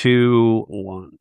2, 1.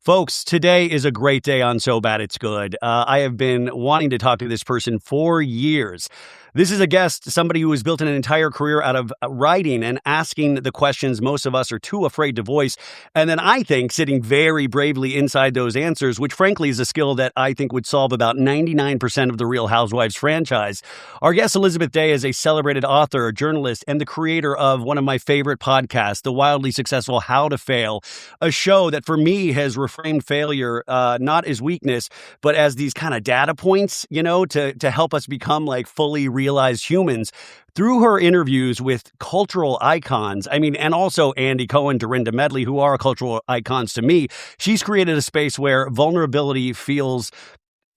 Folks, today is a great day on So Bad It's Good. I have been wanting to talk to this person for years. This is a guest, somebody who has built an entire career out of writing and asking the questions most of us are too afraid to voice. And then I think sitting very bravely inside those answers, which frankly is a skill that I think would solve about 99% of the Real Housewives franchise. Our guest, Elizabeth Day, is a celebrated author, journalist, and the creator of one of my favorite podcasts, the wildly successful How to Fail, a show that for me has reframed failure not as weakness, but as these kind of data points, to help us become like fully realized humans through her interviews with cultural icons. I mean, and also Andy Cohen, Dorinda Medley, who are cultural icons to me. She's created a space where vulnerability feels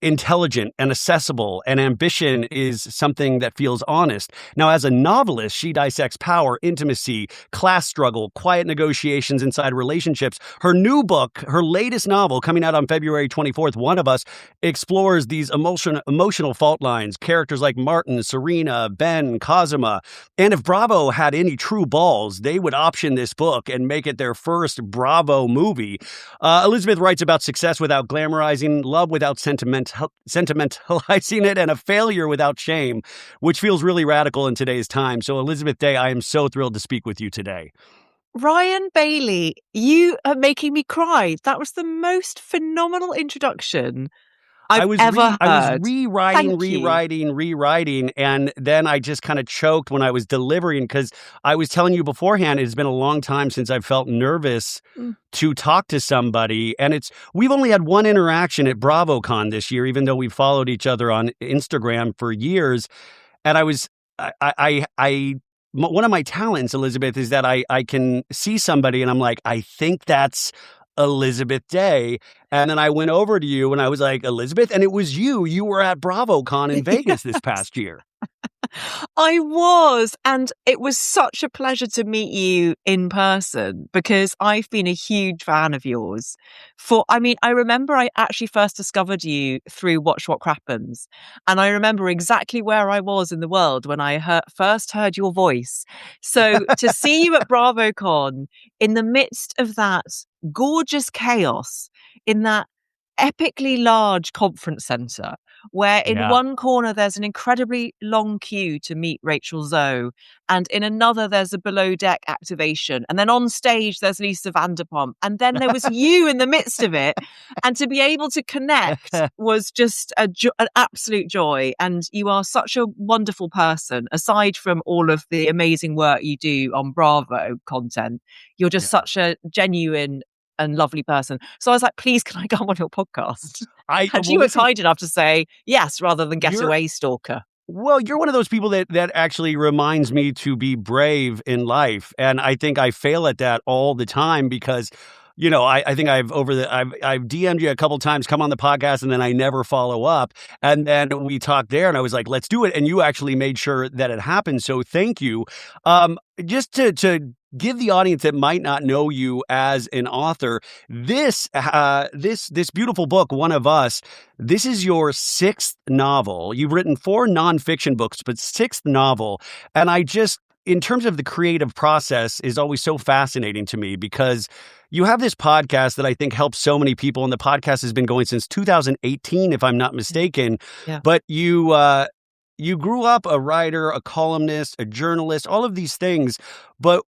intelligent and accessible, and ambition is something that feels honest. Now, as a novelist, she dissects power, intimacy, class struggle, quiet negotiations inside relationships. Her new book, her latest novel, coming out on February 24th, One of Us, explores these emotional fault lines, characters like Martin, Serena, Ben, Cosima. And if Bravo had any true balls, they would option this book and make it their first Bravo movie. Elizabeth writes about success without glamorizing, love without sentimentalizing it, and a failure without shame, which feels really radical in today's time. So, Elizabeth Day, I am so thrilled to speak with you today. Ryan Bailey, you are making me cry. That was the most phenomenal introduction I've ever heard. I was rewriting, and then I just kind of choked when I was delivering, because I was telling you beforehand, it's been a long time since I felt nervous to talk to somebody. And we've only had one interaction at BravoCon this year, even though we followed each other on Instagram for years. And one of my talents, Elizabeth, is that I can see somebody and I'm like, I think that's Elizabeth Day. And then I went over to you and I was like, Elizabeth, and it was you. You were at BravoCon in Vegas this past year. I was, and it was such a pleasure to meet you in person, because I've been a huge fan of yours. I remember I actually first discovered you through Watch What Crappens, and I remember exactly where I was in the world when I first heard your voice. So to see you at BravoCon in the midst of that gorgeous chaos, in that epically large conference center, where in one corner there's an incredibly long queue to meet Rachel Zoe, and in another there's a below deck activation, and then on stage there's Lisa Vanderpump, and then there was you in the midst of it, and to be able to connect was just an absolute joy. And you are such a wonderful person. Aside from all of the amazing work you do on Bravo content, you're just such a genuine and lovely person. So I was like, please, can I come on your podcast? You were kind enough to say yes, rather than get away stalker. Well, you're one of those people that actually reminds me to be brave in life. And I think I fail at that all the time because, I think I've DM'd you a couple times, come on the podcast, and then I never follow up. And then we talked there and I was like, let's do it. And you actually made sure that it happened. So thank you. Just to give the audience that might not know you as an author, this beautiful book, One of Us, this is your 6th novel. You've written 4 nonfiction books, but 6th novel. And in terms of the creative process, is always so fascinating to me, because you have this podcast that I think helps so many people. And the podcast has been going since 2018, if I'm not mistaken. Yeah. But you grew up a writer, a columnist, a journalist, all of these things. But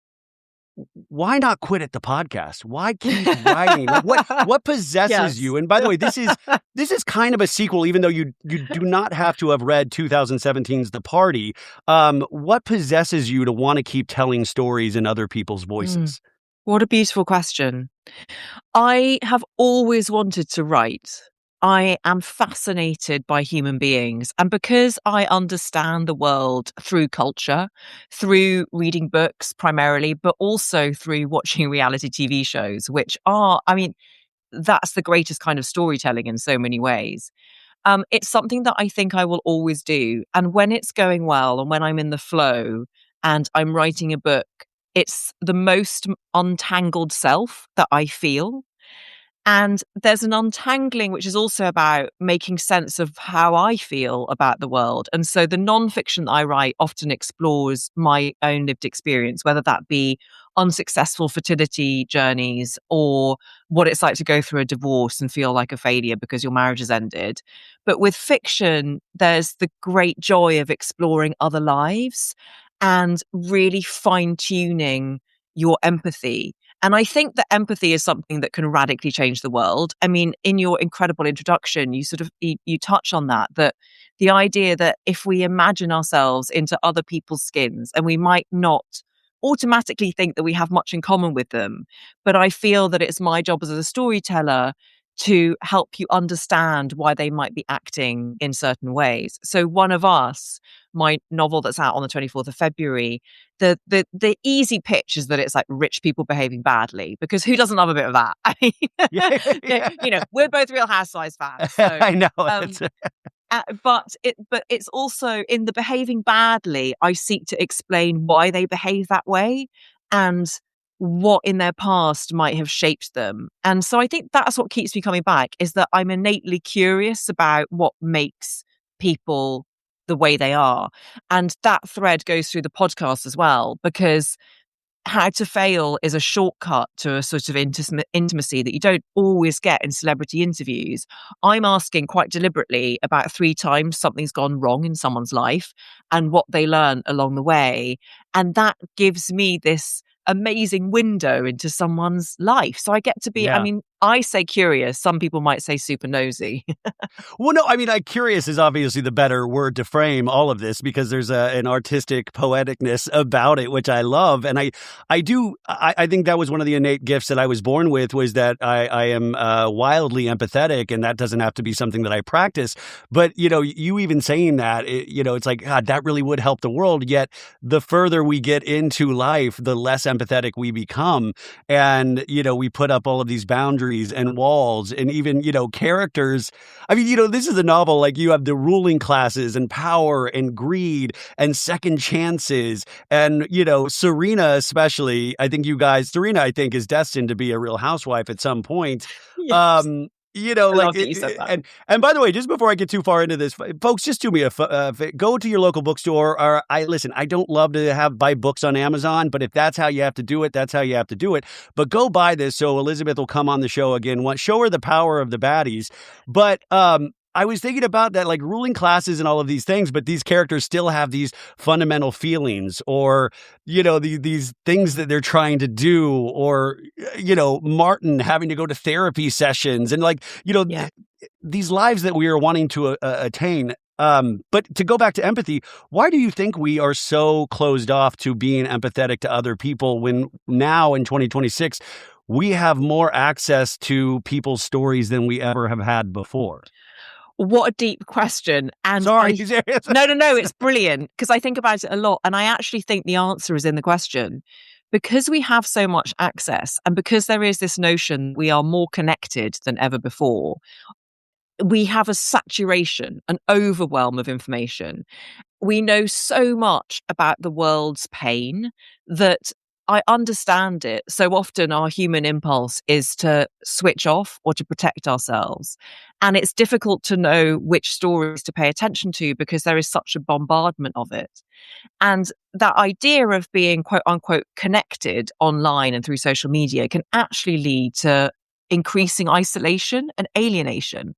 why not quit at the podcast? Why keep writing? What possesses you? And by the way, this is kind of a sequel, even though you do not have to have read 2017's The Party. What possesses you to want to keep telling stories in other people's voices? What a beautiful question. I have always wanted to write. I am fascinated by human beings. And because I understand the world through culture, through reading books primarily, but also through watching reality TV shows, which are, that's the greatest kind of storytelling in so many ways. It's something that I think I will always do. And when it's going well and when I'm in the flow and I'm writing a book, it's the most untangled self that I feel. And there's an untangling, which is also about making sense of how I feel about the world. And so the nonfiction that I write often explores my own lived experience, whether that be unsuccessful fertility journeys or what it's like to go through a divorce and feel like a failure because your marriage has ended. But with fiction, there's the great joy of exploring other lives and really fine tuning your empathy. And I think that empathy is something that can radically change the world. I mean, in your incredible introduction, you touch on that the idea that if we imagine ourselves into other people's skins, and we might not automatically think that we have much in common with them, but I feel that it's my job as a storyteller to help you understand why they might be acting in certain ways. So One of Us, my novel that's out on the 24th of February, the easy pitch is that it's like rich people behaving badly, because who doesn't love a bit of that? I mean, Yeah, yeah. we're both Real Housewives fans. So I know. um, but it's also in the behaving badly, I seek to explain why they behave that way and what in their past might have shaped them. And so I think that's what keeps me coming back, is that I'm innately curious about what makes people the way they are. And that thread goes through the podcast as well, because How to Fail is a shortcut to a sort of intimacy that you don't always get in celebrity interviews. I'm asking quite deliberately about 3 times something's gone wrong in someone's life and what they learn along the way. And that gives me this amazing window into someone's life. So I get to be, I Yeah. mean, I say curious. Some people might say super nosy. Well, no, I mean, curious is obviously the better word to frame all of this, because there's an artistic poeticness about it, which I love. And I think that was one of the innate gifts that I was born with, was that I am wildly empathetic, and that doesn't have to be something that I practice. But, you even saying that, it's like, God, that really would help the world. Yet the further we get into life, the less empathetic we become. And, we put up all of these boundaries and walls, and even, characters. I mean, this is a novel, like, you have the ruling classes and power and greed and second chances. And, Serena, especially, Serena, I think, is destined to be a Real Housewife at some point. Yes. I Like, love that you said that. and by the way, just before I get too far into this, folks, just do me go to your local bookstore. Or listen, I don't love to buy books on Amazon, but if that's how you have to do it, that's how you have to do it. But go buy this so Elizabeth will come on the show again. Show her the power of the baddies. But I was thinking about that, like ruling classes and all of these things, but these characters still have these fundamental feelings, or, these things that they're trying to do, or, Martin having to go to therapy sessions, and like, Yeah. these lives that we are wanting to attain. But to go back to empathy, why do you think we are so closed off to being empathetic to other people, when now in 2026, we have more access to people's stories than we ever have had before? What a deep question. And Sorry, serious. No, it's brilliant, because I think about it a lot. And I actually think the answer is in the question. Because we have so much access, and because there is this notion we are more connected than ever before, we have a saturation, an overwhelm of information. We know so much about the world's pain that I understand it. So often our human impulse is to switch off or to protect ourselves. And it's difficult to know which stories to pay attention to, because there is such a bombardment of it. And that idea of being quote unquote connected online and through social media can actually lead to increasing isolation and alienation,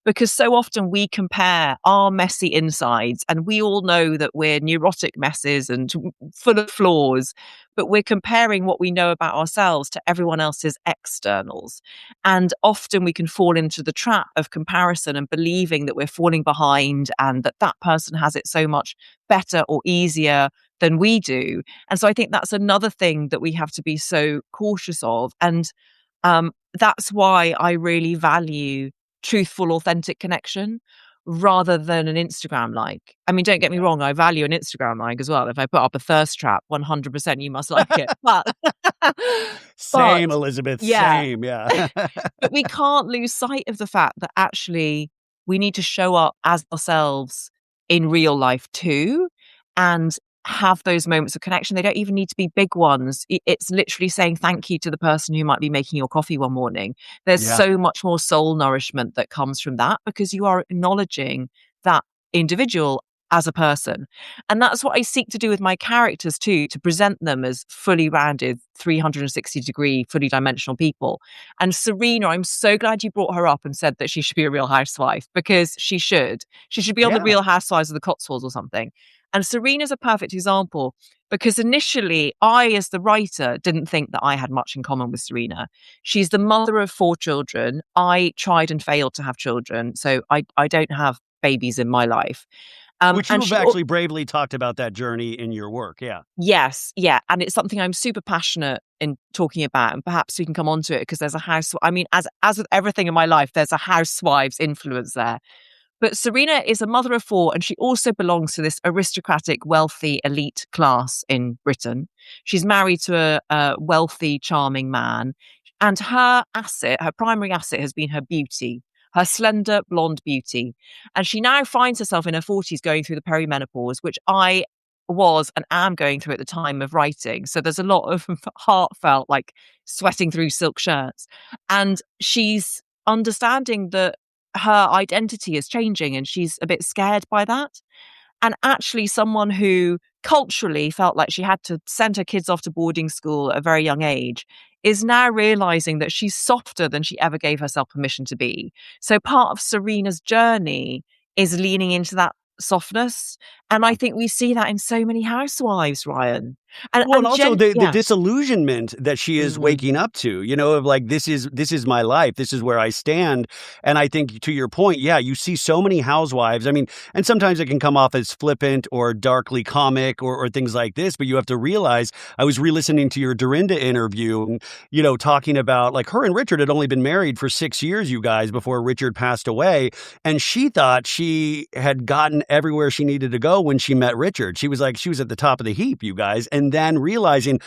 because so often we compare our messy insides, and we all know that we're neurotic messes and full of flaws, but we're comparing what we know about ourselves to everyone else's externals. And often we can fall into the trap of comparison and believing that we're falling behind, and that person has it so much better or easier than we do. And so I think that's another thing that we have to be so cautious of. And that's why I really value truthful, authentic connection rather than an Instagram like. I mean, don't get me wrong, I value an Instagram like as well. If I put up a thirst trap, 100% you must like it. Same, But Elizabeth. yeah, Same. Yeah. but we can't lose sight of the fact that actually we need to show up as ourselves in real life too, and have those moments of connection. They don't even need to be big ones. It's literally saying thank you to the person who might be making your coffee one morning. There's Yeah. so much more soul nourishment that comes from that, because you are acknowledging that individual as a person. And that's what I seek to do with my characters too, to present them as fully rounded, 360-degree, fully dimensional people. And Serena, I'm so glad you brought her up and said that she should be a Real Housewife, because she should. She should be on the Yeah. Real Housewives of the Cotswolds or something. And Serena's a perfect example, because initially I, as the writer, didn't think that I had much in common with Serena. She's the mother of 4 children. I tried and failed to have children, so I don't have babies in my life. Which you And have she, actually bravely talked about that journey in your work. Yeah. yes, yeah, and it's something I'm super passionate in talking about, and perhaps we can come on to it because there's a house. I mean, as with everything in my life, there's a housewives influence there. But Serena is a mother of 4, and she also belongs to this aristocratic, wealthy, elite class in Britain. She's married to a wealthy, charming man, and her asset, her primary asset, has been her beauty, her slender, blonde beauty. And she now finds herself in her 40s going through the perimenopause, which I was and am going through at the time of writing. So there's a lot of heartfelt, like sweating through silk shirts. And she's understanding that her identity is changing and she's a bit scared by that. And actually, someone who culturally felt like she had to send her kids off to boarding school at a very young age is now realizing that she's softer than she ever gave herself permission to be. So part of Serena's journey is leaning into that softness. And I think we see that in so many housewives, Ryan. Well, and also the Yeah. disillusionment that she is waking up to, of like, this is my life. This is where I stand. And I think, to your point, yeah, you see so many housewives. I mean, and sometimes it can come off as flippant or darkly comic or things like this, but you have to realize, I was re-listening to your Dorinda interview, talking about, like, her and Richard had only been married for 6 years, you guys, before Richard passed away. And she thought she had gotten everywhere she needed to go when she met Richard. She was like, she was at the top of the heap, you guys. And then realizing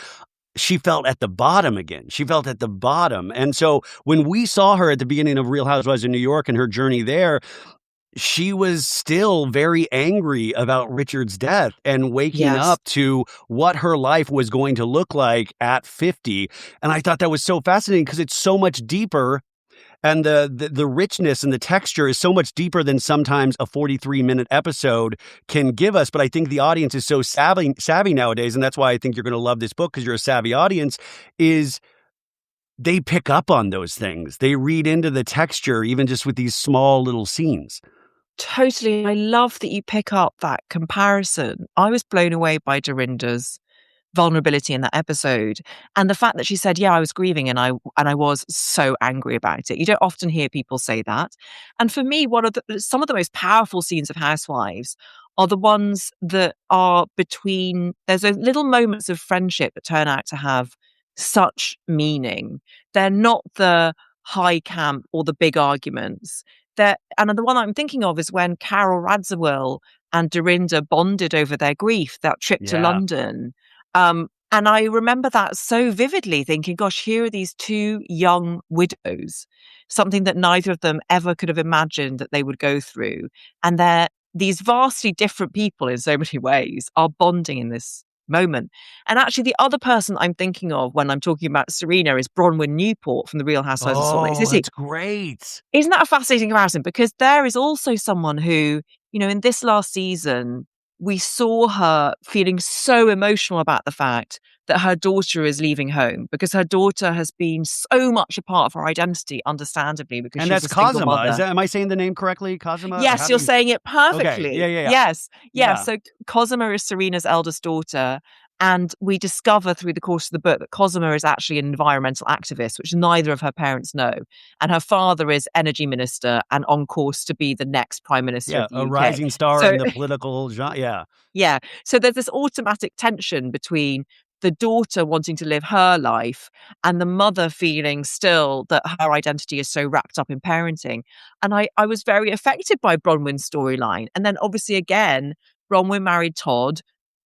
she felt at the bottom again. She felt at the bottom. And so when we saw her at the beginning of Real Housewives of New York and her journey there, she was still very angry about Richard's death and waking Yes. up to what her life was going to look like at 50. And I thought that was so fascinating because it's so much deeper. And the richness and the texture is so much deeper than sometimes a 43-minute episode can give us. But I think the audience is so savvy nowadays, and that's why I think you're going to love this book, because you're a savvy audience, is they pick up on those things. They read into the texture, even just with these small little scenes. Totally. I love that you pick up that comparison. I was blown away by Dorinda's vulnerability in that episode, and the fact that she said, yeah, I was grieving and I was so angry about it. You don't often hear people say that. And for me, some of the most powerful scenes of Housewives are the ones that are between, there's those little moments of friendship that turn out to have such meaning. They're not the high camp or the big arguments. And the one I'm thinking of is when Carol Radziwill and Dorinda bonded over their grief, that trip to London. And I remember that so vividly, thinking, gosh, here are these 2 young widows, something that neither of them ever could have imagined that they would go through. And these vastly different people in so many ways are bonding in this moment. And actually, the other person I'm thinking of when I'm talking about Serena is Bronwyn Newport from The Real Housewives of Salt Lake City. That's great. Isn't that a fascinating comparison? Because there is also someone who, in this last season, we saw her feeling so emotional about the fact that her daughter is leaving home, because her daughter has been so much a part of her identity, understandably, because And she's that's a single Cosima. mother. Am I saying the name correctly? Cosima? Yes, you're saying it perfectly. Okay. Yeah. Yes. Yeah. Yeah. So Cosima is Serena's eldest daughter. And we discover through the course of the book that Cosima is actually an environmental activist, which neither of her parents know. And her father is energy minister and on course to be the next prime minister of the UK. A rising star in the political genre. Yeah. Yeah. So there's this automatic tension between the daughter wanting to live her life and the mother feeling still that her identity is so wrapped up in parenting. And I was very affected by Bronwyn's storyline. And then obviously, again, Bronwyn married Todd,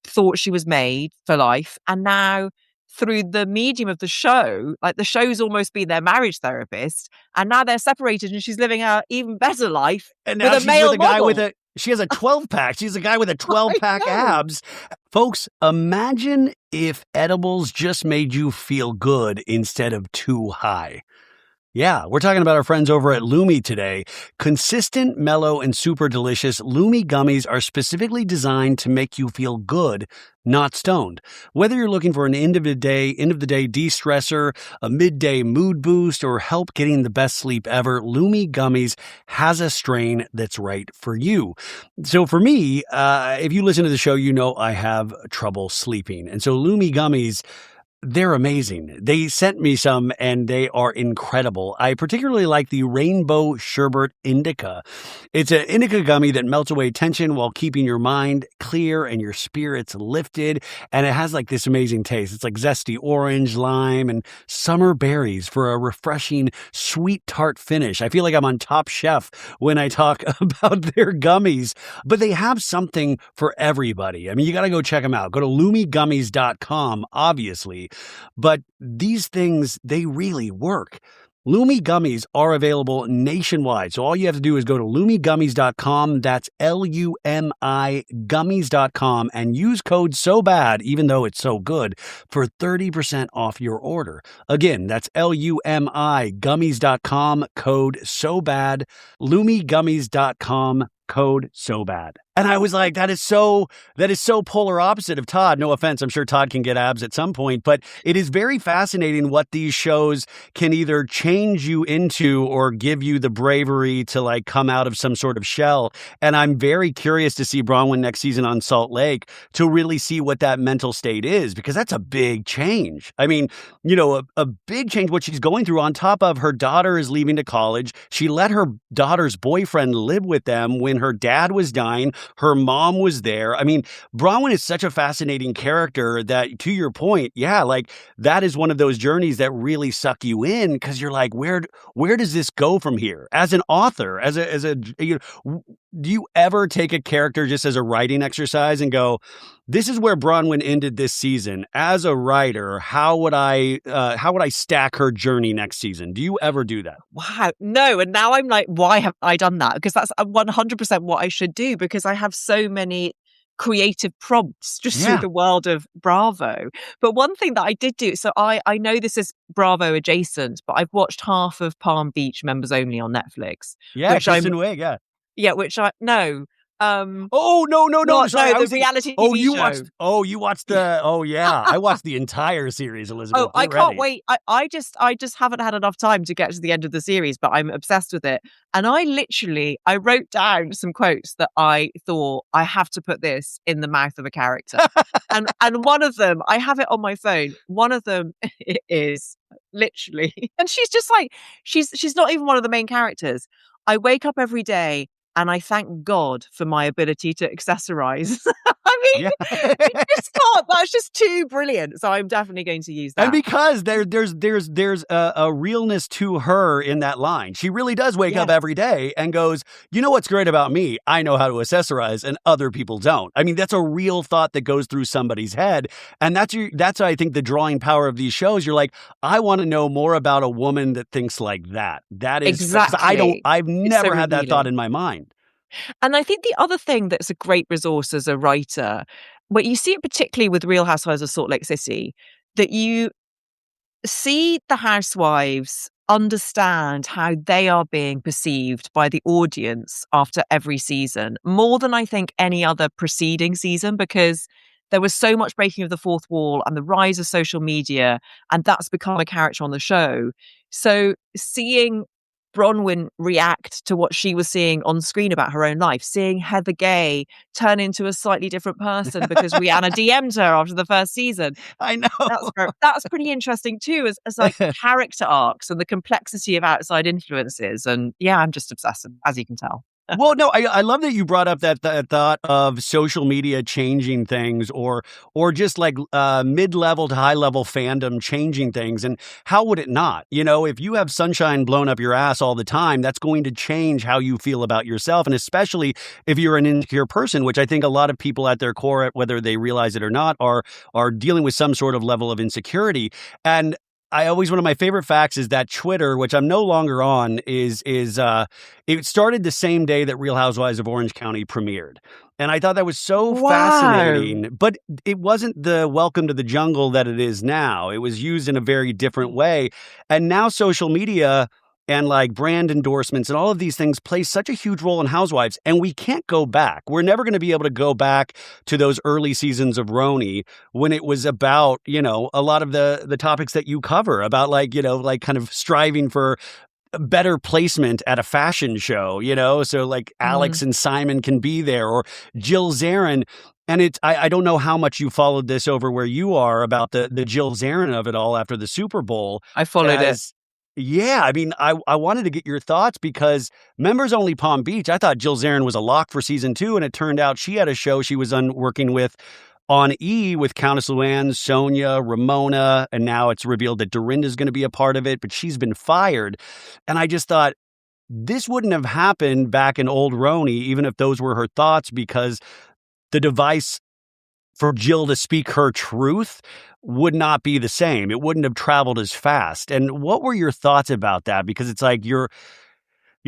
thought she was made for life. And now through the medium of the show, like, the show's almost been their marriage therapist. And now they're separated and she's living an even better life And now with a male model. she has a 12-pack. She's a guy with a 12-pack abs. Folks, imagine if edibles just made you feel good instead of too high. Yeah, we're talking about our friends over at Lumi today. Consistent, mellow, and super delicious, Lumi gummies are specifically designed to make you feel good, not stoned. Whether you're looking for an end of the day de-stressor, a midday mood boost, or help getting the best sleep ever, Lumi gummies has a strain that's right for you. So for me, if you listen to the show, you know I have trouble sleeping. And so Lumi gummies, they're amazing. They sent me some and they are incredible. I particularly like the Rainbow Sherbet Indica. It's an indica gummy that melts away tension while keeping your mind clear and your spirits lifted. And it has like this amazing taste. It's like zesty orange, lime, and summer berries for a refreshing, sweet, tart finish. I feel like I'm on Top Chef when I talk about their gummies, but they have something for everybody. I mean, you got to go check them out. Go to lumigummies.com, obviously. But these things, they really work. Lumi gummies are available nationwide. So all you have to do is go to lumigummies.com. That's L-U-M-I gummies.com and use code SOBAD, even though it's so good, for 30% off your order. Again, that's L-U-M-I gummies.com, code SOBAD, lumigummies.com, code SOBAD. And I was like, that is so polar opposite of Todd. No offense. I'm sure Todd can get abs at some point, but it is very fascinating what these shows can either change you into or give you the bravery to like come out of some sort of shell. And I'm very curious to see Bronwyn next season on Salt Lake to really see what that mental state is, because that's a big change. I mean, you know, a big change, what she's going through, on top of her daughter is leaving to college. She let her daughter's boyfriend live with them when her dad was dying. Her mom was there. I mean, Bronwyn is such a fascinating character that, to your point, yeah, like that is one of those journeys that really suck you in, because you're like, where does this go from here? As an author, do you ever take a character just as a writing exercise and go, this is where Bronwyn ended this season. As a writer, how would I stack her journey next season? Do you ever do that? Wow. No. And now I'm like, why have I done that? Because that's 100% what I should do, because I have so many creative prompts just through Yeah. the world of Bravo. But one thing that I did do, so I know this is Bravo adjacent, but I've watched half of Palm Beach Members Only on Netflix, Yeah, which I'm, Kristen Wiig, yeah. yeah, which I, no, Oh, no, no, no, not, sorry, no, I the was thinking, reality TV show. you watched yeah, I watched the entire series, Elizabeth, Oh, I get can't ready. wait. I just haven't had enough time to get to the end of the series, but I'm obsessed with it. And I wrote down some quotes that I thought, I have to put this in the mouth of a character. And one of them, I have it on my phone. One of them is literally, and she's just like, she's not even one of the main characters. I wake up every day and I thank God for my ability to accessorize. I mean, Yeah. I just thought that's just too brilliant. So I'm definitely going to use And that. because there's a realness to her in that line. She really does wake up Yes, every day and goes, you know what's great about me? I know how to accessorize and other people don't. I mean, that's a real thought that goes through somebody's head. And that's I think the drawing power of these shows. You're like, I want to know more about a woman that thinks like that. That is, 'cause exactly. I've It's so never had that thought revealing. in my mind. And I think the other thing that's a great resource as a writer, but you see it particularly with Real Housewives of Salt Lake City, that you see the housewives understand how they are being perceived by the audience after every season, more than I think any other preceding season, because there was so much breaking of the fourth wall and the rise of social media, and that's become a character on the show. So seeing Bronwyn react to what she was seeing on screen about her own life, seeing Heather Gay turn into a slightly different person because Rihanna DM'd her after the first season, I know. that's pretty interesting too, as like character arcs and the complexity of outside influences. And yeah, I'm just obsessed, as you can tell. Well, no, I love that you brought up that thought of social media changing things, or just like mid-level to high-level fandom changing things. And how would it not? You know, if you have sunshine blown up your ass all the time, that's going to change how you feel about yourself. And especially if you're an insecure person, which I think a lot of people at their core, whether they realize it or not, are dealing with some sort of level of insecurity. And one of my favorite facts is that Twitter, which I'm no longer on, it started the same day that Real Housewives of Orange County premiered. And I thought that was so Wow. fascinating, but it wasn't the welcome to the jungle that it is now. It was used in a very different way. And now social media, and like brand endorsements and all of these things play such a huge role in Housewives, and we can't go back. We're never going to be able to go back to those early seasons of Roni when it was about, a lot of the topics that you cover about like, like kind of striving for better placement at a fashion show, so like Alex Mm. and Simon can be there, or Jill Zarin. And I don't know how much you followed this over where you are about the Jill Zarin of it all after the Super Bowl. I followed it. As Yeah, I mean, I wanted to get your thoughts because members only Palm Beach. I thought Jill Zarin was a lock for season 2, and it turned out she had a show she was working with on E with Countess Luann, Sonia, Ramona, and now it's revealed that Dorinda's going to be a part of it, but she's been fired. And I just thought this wouldn't have happened back in old Roni, even if those were her thoughts, because the device for Jill to speak her truth would not be the same. It wouldn't have traveled as fast. And what were your thoughts about that? Because it's like you're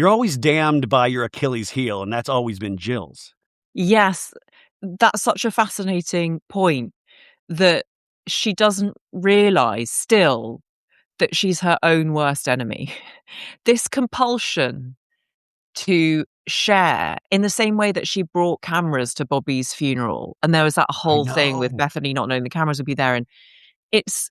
always damned by your Achilles heel, and that's always been Jill's. Yes, that's such a fascinating point that she doesn't realize still that she's her own worst enemy. This compulsion to share in the same way that she brought cameras to Bobby's funeral, and there was that I whole thing with know. Bethany not knowing the cameras would be there, and it's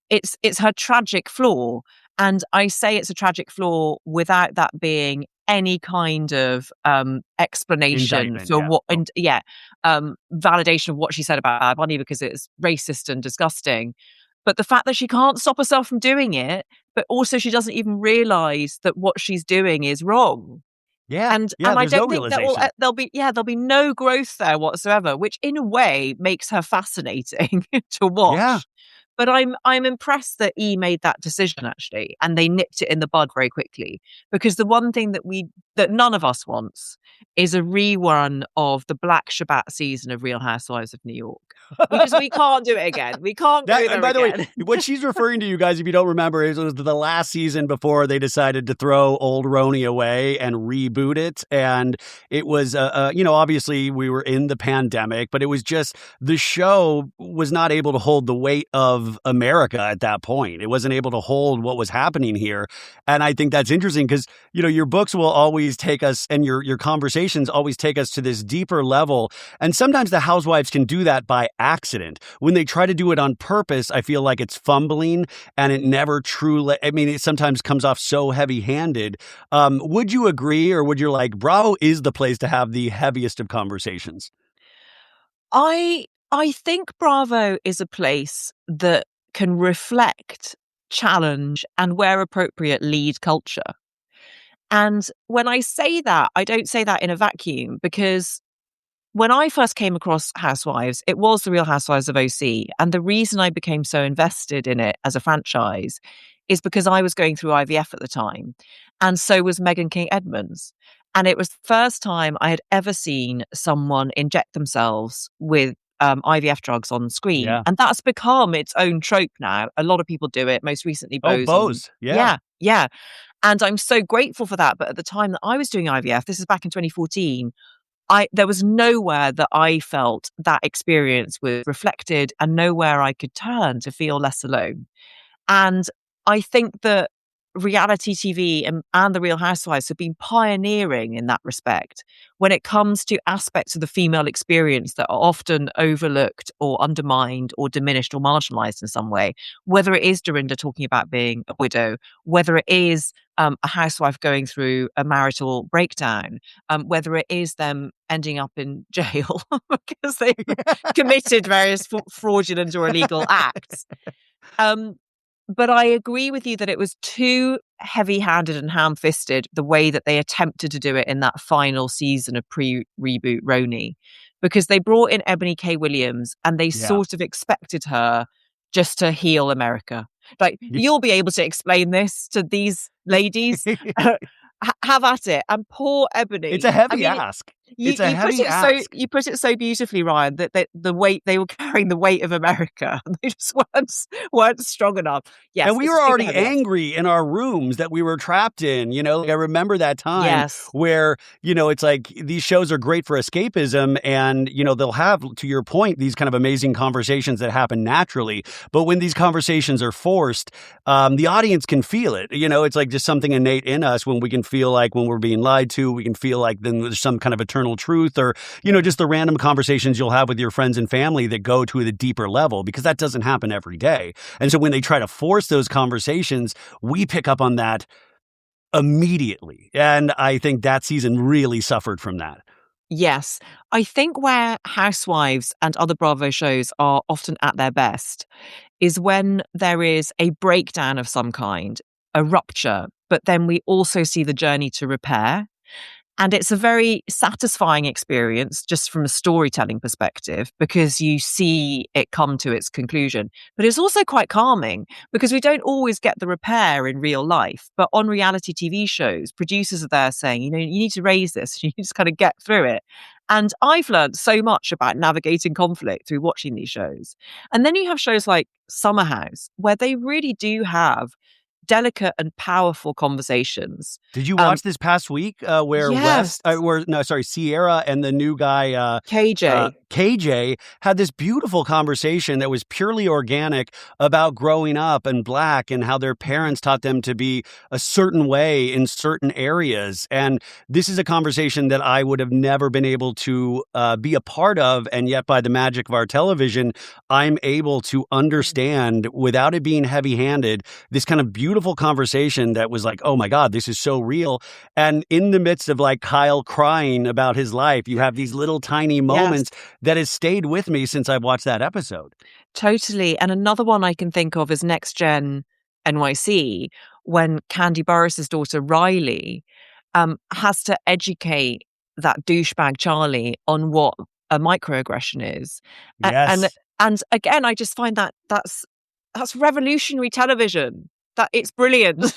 her tragic flaw. And I say it's a tragic flaw without that being any kind of explanation Indictment, for yeah. what, Oh, and yeah, validation of what she said about Bad Bunny, because it's racist and disgusting. But the fact that she can't stop herself from doing it, but also she doesn't even realize that what she's doing is wrong. yeah, And yeah, I there's no don't think that will realization. there'll be no growth there whatsoever, which in a way makes her fascinating to Yeah. watch. But I'm impressed that E made that decision actually, and they nipped it in the bud very quickly. Because the one thing that none of us wants is a rerun of the Black Shabbat season of Real Housewives of New York. We can't do it again. We can't go And there by the way, again. what she's referring to, you guys, if you don't remember, is it was the last season before they decided to throw old Roni away and reboot it. And it was, obviously we were in the pandemic, but it was just the show was not able to hold the weight of America at that point. It wasn't able to hold what was happening here. And I think that's interesting because, your books will always take us, and your conversations always take us to this deeper level. And sometimes the housewives can do that by accident. When they try to do it on purpose, I feel like it's fumbling and it never truly, I mean, it sometimes comes off so heavy handed. Would you agree, or would you like, Bravo is the place to have the heaviest of conversations? I think Bravo is a place that can reflect, challenge, and where appropriate, lead culture. And when I say that, I don't say that in a vacuum, because when I first came across Housewives, it was the Real Housewives of OC. And the reason I became so invested in it as a franchise is because I was going through IVF at the time. And so was Megan King Edmonds. And it was the first time I had ever seen someone inject themselves with IVF drugs on screen. Yeah. And that's become its own trope now. A lot of people do it, most recently Oh, Bose on. Bose. Yeah. Yeah, yeah. And I'm so grateful for that. But at the time that I was doing IVF, this is back in 2014, there was nowhere that I felt that experience was reflected, and nowhere I could turn to feel less alone. And I think that reality TV and the Real Housewives have been pioneering in that respect when it comes to aspects of the female experience that are often overlooked or undermined or diminished or marginalized in some way, whether it is Dorinda talking about being a widow, whether it is a housewife going through a marital breakdown, whether it is them ending up in jail because they committed various fraudulent or illegal acts. But I agree with you that it was too heavy-handed and ham-fisted the way that they attempted to do it in that final season of pre-reboot Roni, because they brought in Ebony K. Williams and they Yeah. sort of expected her just to heal America. Like, Yeah. you'll be able to explain this to these ladies. Have at it. And poor Ebony. It's a heavy I mean, ask. You It's a heavy ask. you put it so beautifully, Ryan, that the weight they were carrying the weight of America. They just weren't strong enough. Yes, And we it's were a super already heavy ask. angry in our rooms that we were trapped in, like, I remember that time Yes. where, it's like these shows are great for escapism and, they'll have, to your point, these kind of amazing conversations that happen naturally. But when these conversations are forced, the audience can feel it. It's like just something innate in us when we can feel like when we're being lied to, we can feel like then there's some kind of eternal truth or, just the random conversations you'll have with your friends and family that go to the deeper level because that doesn't happen every day. And so when they try to force those conversations, we pick up on that immediately. And I think that season really suffered from that. Yes. I think where Housewives and other Bravo shows are often at their best is when there is a breakdown of some kind, a rupture, but then we also see the journey to repair. And it's a very satisfying experience just from a storytelling perspective because you see it come to its conclusion. But it's also quite calming because we don't always get the repair in real life. But on reality TV shows, producers are there saying, you need to raise this. You just kind of get through it. And I've learned so much about navigating conflict through watching these shows. And then you have shows like Summer House, where they really do have delicate and powerful conversations. Did you watch this past week where Yes. Sierra and the new guy, KJ. KJ, had this beautiful conversation that was purely organic about growing up and Black and how their parents taught them to be a certain way in certain areas. And this is a conversation that I would have never been able to be a part of. And yet by the magic of our television, I'm able to understand without it being heavy-handed, this kind of beautiful conversation that was like, oh my God, this is so real. And in the midst of like Kyle crying about his life, you have these little tiny moments that has stayed with me since I've watched that episode. Totally. And another one I can think of is Next Gen NYC, when Candy Burris's daughter Riley has to educate that douchebag Charlie on what a microaggression is. Yes. And again, I just find that's revolutionary television. That it's brilliant.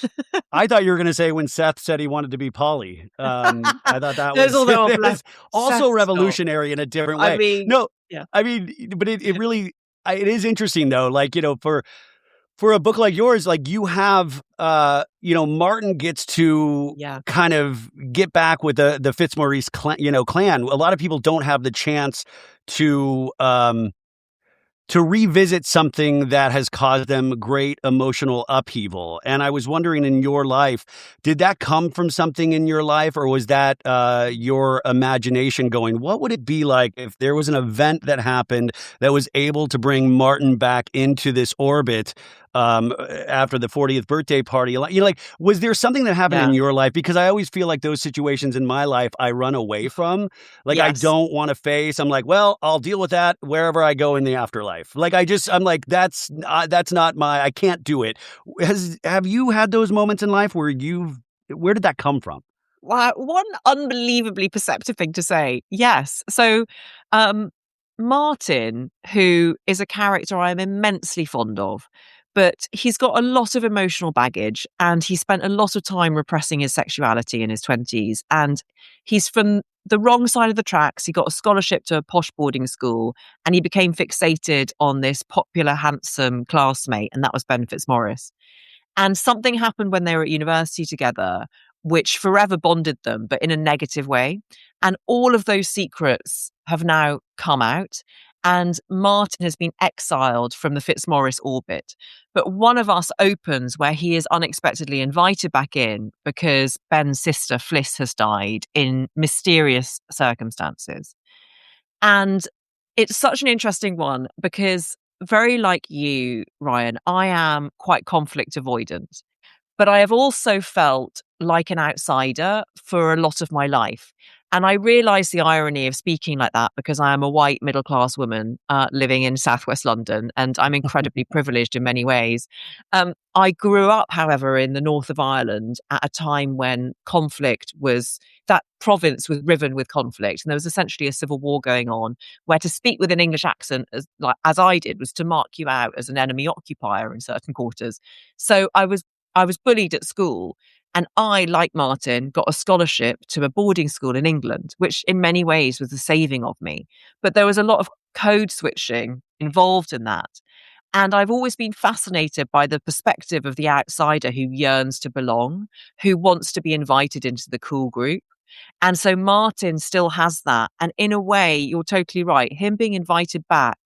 I thought you were going to say when Seth said he wanted to be Polly. I thought that There's was also Seth revolutionary in a different way. I mean, no, yeah. I mean, but it really, it is interesting though. Like, for a book like yours, like you have, Martin gets to kind of get back with the Fitzmaurice clan. A lot of people don't have the chance to revisit something that has caused them great emotional upheaval. And I was wondering, in your life, did that come from something in your life, or was that your imagination going, what would it be like if there was an event that happened that was able to bring Martin back into this orbit after the 40th birthday party? Was there something that happened in your life? Because I always feel like those situations in my life I run away from. I don't want to face. I'm like, well, I'll deal with that wherever I go in the afterlife. I'm like, that's not I can't do it. Have you had those moments in life where did that come from? Wow, one unbelievably perceptive thing to say. Yes. So, Martin, who is a character I'm immensely fond of, but he's got a lot of emotional baggage and he spent a lot of time repressing his sexuality in his 20s. And he's from the wrong side of the tracks. He got a scholarship to a posh boarding school and he became fixated on this popular, handsome classmate, and that was Ben Fitzmaurice. And something happened when they were at university together, which forever bonded them, but in a negative way. And all of those secrets have now come out. And Martin has been exiled from the Fitzmaurice orbit. But one of us opens where he is unexpectedly invited back in because Ben's sister Fliss has died in mysterious circumstances. And it's such an interesting one because, very like you, Ryan, I am quite conflict avoidant. But I have also felt like an outsider for a lot of my life. And I realise the irony of speaking like that because I am a white middle-class woman living in southwest London, and I'm incredibly privileged in many ways. I grew up, however, in the north of Ireland at a time when that province was riven with conflict, and there was essentially a civil war going on, where to speak with an English accent, as I did, was to mark you out as an enemy occupier in certain quarters. So I was I was bullied at school. And I, like Martin, got a scholarship to a boarding school in England, which in many ways was the saving of me. But there was a lot of code switching involved in that. And I've always been fascinated by the perspective of the outsider who yearns to belong, who wants to be invited into the cool group. And so Martin still has that. And in a way, you're totally right. Him being invited back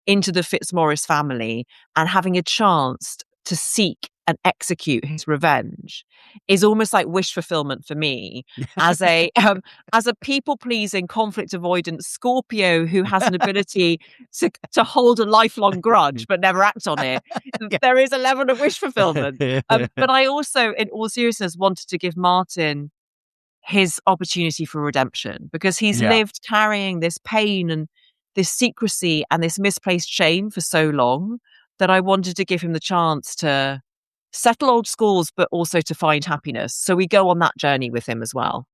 into the Fitzmaurice family and having a chance to seek and execute his revenge is almost like wish fulfillment for me as a people pleasing, conflict avoidant Scorpio who has an ability to hold a lifelong grudge but never act on it. There is a level of wish fulfillment. But I also, in all seriousness, wanted to give Martin his opportunity for redemption because he's Yeah. lived carrying this pain and this secrecy and this misplaced shame for so long that I wanted to give him the chance to settle old scores, but also to find happiness. So we go on that journey with him as well.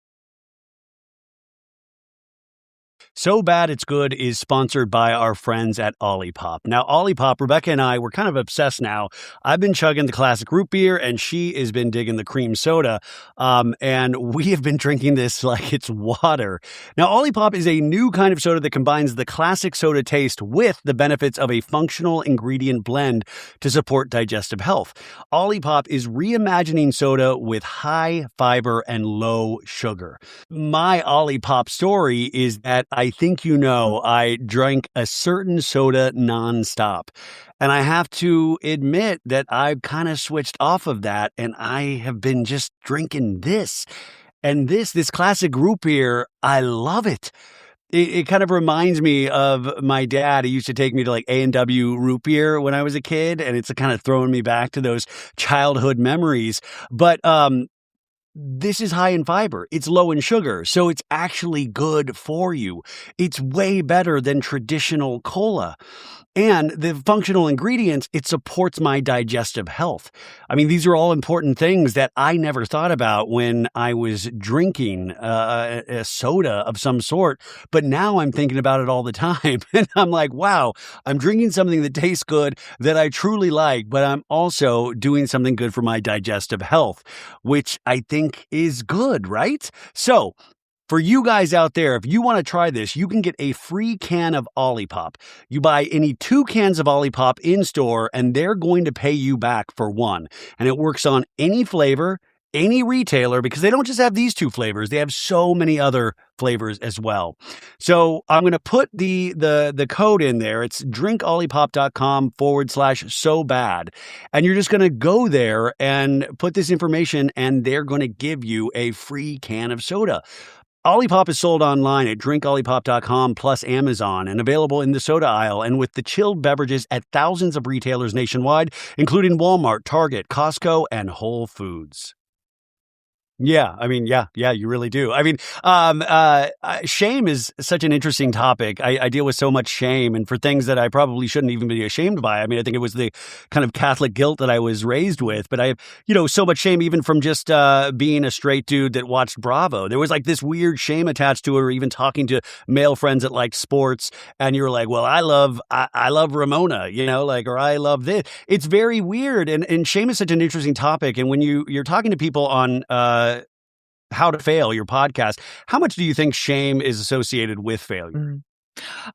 So Bad It's Good is sponsored by our friends at Olipop. Now, Olipop, Rebecca and I, we're kind of obsessed now. I've been chugging the classic root beer, and she has been digging the cream soda. And we have been drinking this like it's water. Now, Olipop is a new kind of soda that combines the classic soda taste with the benefits of a functional ingredient blend to support digestive health. Olipop is reimagining soda with high fiber and low sugar. My Olipop story is that I think I drank a certain soda nonstop. And I have to admit that I've kind of switched off of that and I have been just drinking this. And this classic root beer, I love it. It kind of reminds me of my dad. He used to take me to like A&W root beer when I was a kid. And it's kind of throwing me back to those childhood memories. But this is high in fiber. It's low in sugar, so it's actually good for you. It's way better than traditional cola. And the functional ingredients, it supports my digestive health. I mean, these are all important things that I never thought about when I was drinking a soda of some sort. But now I'm thinking about it all the time. And I'm like, wow, I'm drinking something that tastes good, that I truly like, but I'm also doing something good for my digestive health, which I think is good, right? So, for you guys out there, if you want to try this, you can get a free can of Olipop. You buy any 2 cans of Olipop in store, and they're going to pay you back for one. And it works on any flavor, any retailer, because they don't just have these 2 flavors. They have so many other flavors as well. So I'm going to put the code in there. It's drinkolipop.com/so bad. And you're just going to go there and put this information, and they're going to give you a free can of soda. Olipop is sold online at drinkolipop.com plus Amazon and available in the soda aisle and with the chilled beverages at thousands of retailers nationwide, including Walmart, Target, Costco, and Whole Foods. Yeah, I mean, yeah, you really do. I mean, shame is such an interesting topic. I deal with so much shame and for things that I probably shouldn't even be ashamed by. I mean, I think it was the kind of Catholic guilt that I was raised with, but I have, so much shame even from just being a straight dude that watched Bravo. There was like this weird shame attached to it, or even talking to male friends that liked sports, and you were like, well, I love Ramona, or I love this. It's very weird, and shame is such an interesting topic. And when you're talking to people on How to Fail, your podcast, how much do you think shame is associated with failure?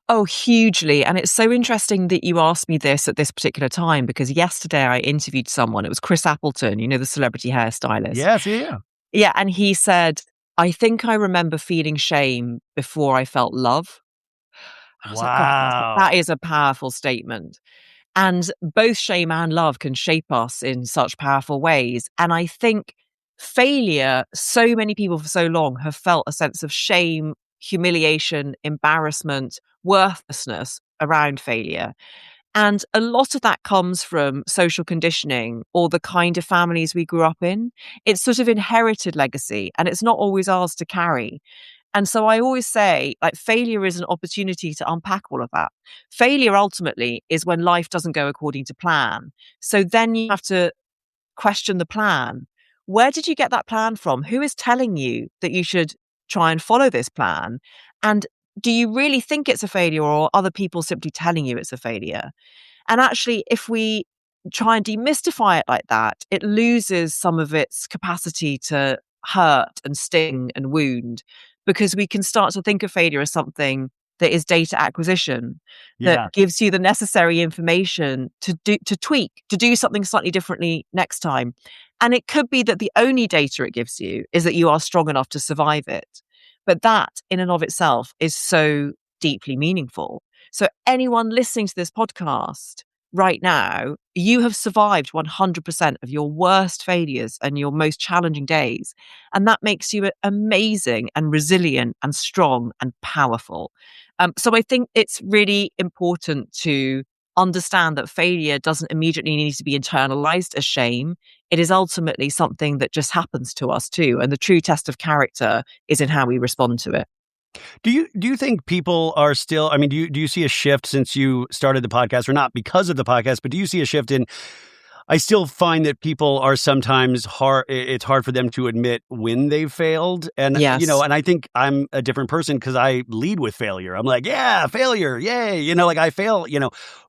Oh, hugely. And it's so interesting that you asked me this at this particular time, because yesterday I interviewed someone. It was Chris Appleton, the celebrity hairstylist. Yes, yeah. Yeah, and he said, I think I remember feeling shame before I felt love. I was like, God, that is a powerful statement. And both shame and love can shape us in such powerful ways. And I think failure, so many people for so long have felt a sense of shame, humiliation, embarrassment, worthlessness around failure. And a lot of that comes from social conditioning or the kind of families we grew up in. It's sort of inherited legacy, and it's not always ours to carry. And so I always say, failure is an opportunity to unpack all of that. Failure ultimately is when life doesn't go according to plan. So then you have to question the plan. Where did you get that plan from? Who is telling you that you should try and follow this plan? And do you really think it's a failure, or are other people simply telling you it's a failure? And actually, if we try and demystify it like that, it loses some of its capacity to hurt and sting and wound, because we can start to think of failure as something that is data acquisition, that Yeah. gives you the necessary information to tweak, to do something slightly differently next time. And it could be that the only data it gives you is that you are strong enough to survive it. But that in and of itself is so deeply meaningful. So anyone listening to this podcast right now, you have survived 100% of your worst failures and your most challenging days. And that makes you amazing and resilient and strong and powerful. So I think it's really important to understand that failure doesn't immediately need to be internalized as shame. It is ultimately something that just happens to us too. And the true test of character is in how we respond to it. Do you think people are still, I mean, do you see a shift since you started the podcast, or not because of the podcast, but do you see a shift in, I still find that people are sometimes it's hard for them to admit when they've failed. And, Yes. and I think I'm a different person because I lead with failure. I'm like, yeah, failure. Yay. Like I fail,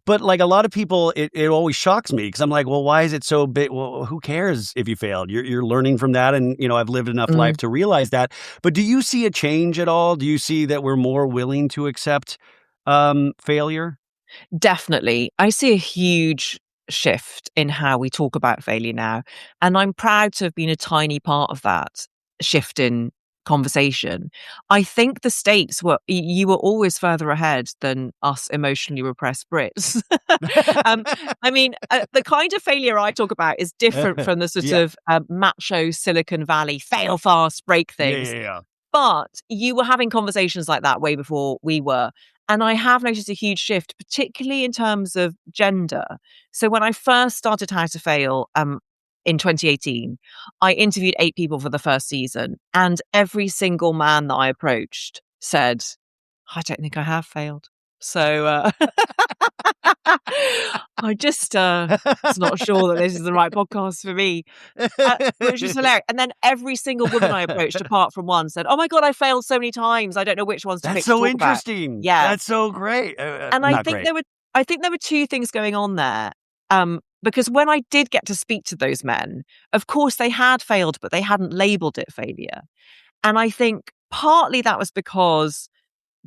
but like a lot of people, it always shocks me because I'm like, well, why is it so big? Well, who cares if you failed? You're learning from that. And, I've lived enough life to realize that. But do you see a change at all? Do you see that we're more willing to accept failure? Definitely. I see a huge shift in how we talk about failure now. And I'm proud to have been a tiny part of that shift in conversation. I think the States you were always further ahead than us emotionally repressed Brits. um, I mean, the kind of failure I talk about is different from the sort Yeah. of macho Silicon Valley, fail fast, break Yeah. things. Yeah. Yeah. But you were having conversations like that way before we were. And I have noticed a huge shift, particularly in terms of gender. So when I first started How to Fail in 2018, I interviewed 8 people for the first season. And every single man that I approached said, I don't think I have failed. So I just was not sure that this is the right podcast for me. Which is hilarious. And then every single woman I approached, apart from one, said, "Oh my God, I failed so many times. I don't know which ones to That's pick to so talk about." interesting. Yeah. That's so great. And Not great. I think there were 2 things going on there. Because when I did get to speak to those men, of course they had failed, but they hadn't labeled it failure. And I think partly that was because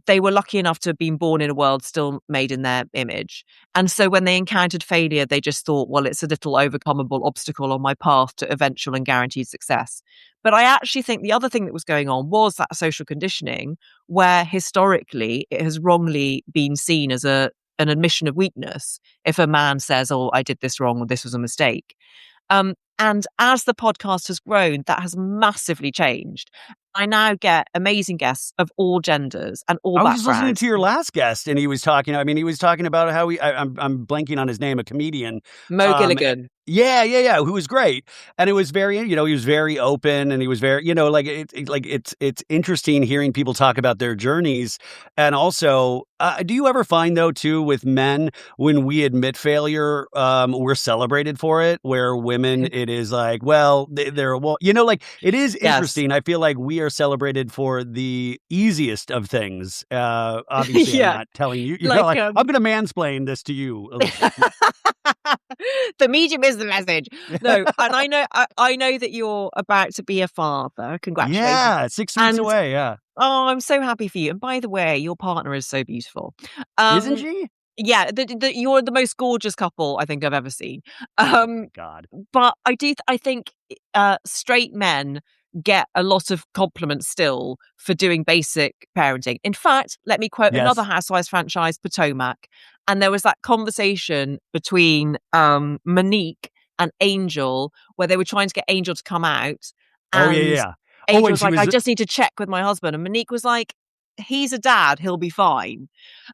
they were lucky enough to have been born in a world still made in their image. And so when they encountered failure, they just thought, well, it's a little overcomable obstacle on my path to eventual and guaranteed success. But I actually think the other thing that was going on was that social conditioning, where historically it has wrongly been seen as an admission of weakness if a man says, oh, I did this wrong or this was a mistake. And as the podcast has grown, that has massively changed. I now get amazing guests of all genders and all I was just listening backgrounds. to your last guest, and he was talking. I mean, he was talking about how I'm blanking on his name, a comedian. Mo Gilligan. Yeah, who was great, and it was very, he was very open, and he was very, like it's interesting hearing people talk about their journeys, and also, do you ever find though too with men when we admit failure, we're celebrated for it, where women it is like, well, they're well, like it is Yes. interesting. I feel like we are celebrated for the easiest of things. Obviously, Yeah. I'm not telling you. Like, I'm going to mansplain this to you. the medium is the message. No, and I know that you're about to be a father. Congratulations. Yeah, 6 weeks And away. Yeah, oh, I'm so happy for you. And by the way, your partner is so beautiful. isn't Um, she? yeah, you're the most gorgeous couple I think I've ever seen. God. But I think straight men get a lot of compliments still for doing basic parenting. In fact, let me quote another Yes. Housewives franchise, Potomac. And there was that conversation between Monique and Angel where they were trying to get Angel to come out. Oh yeah, And yeah. Oh, Angel and was she like, I was. just need to check with my husband. And Monique was like, he's a dad, he'll be fine.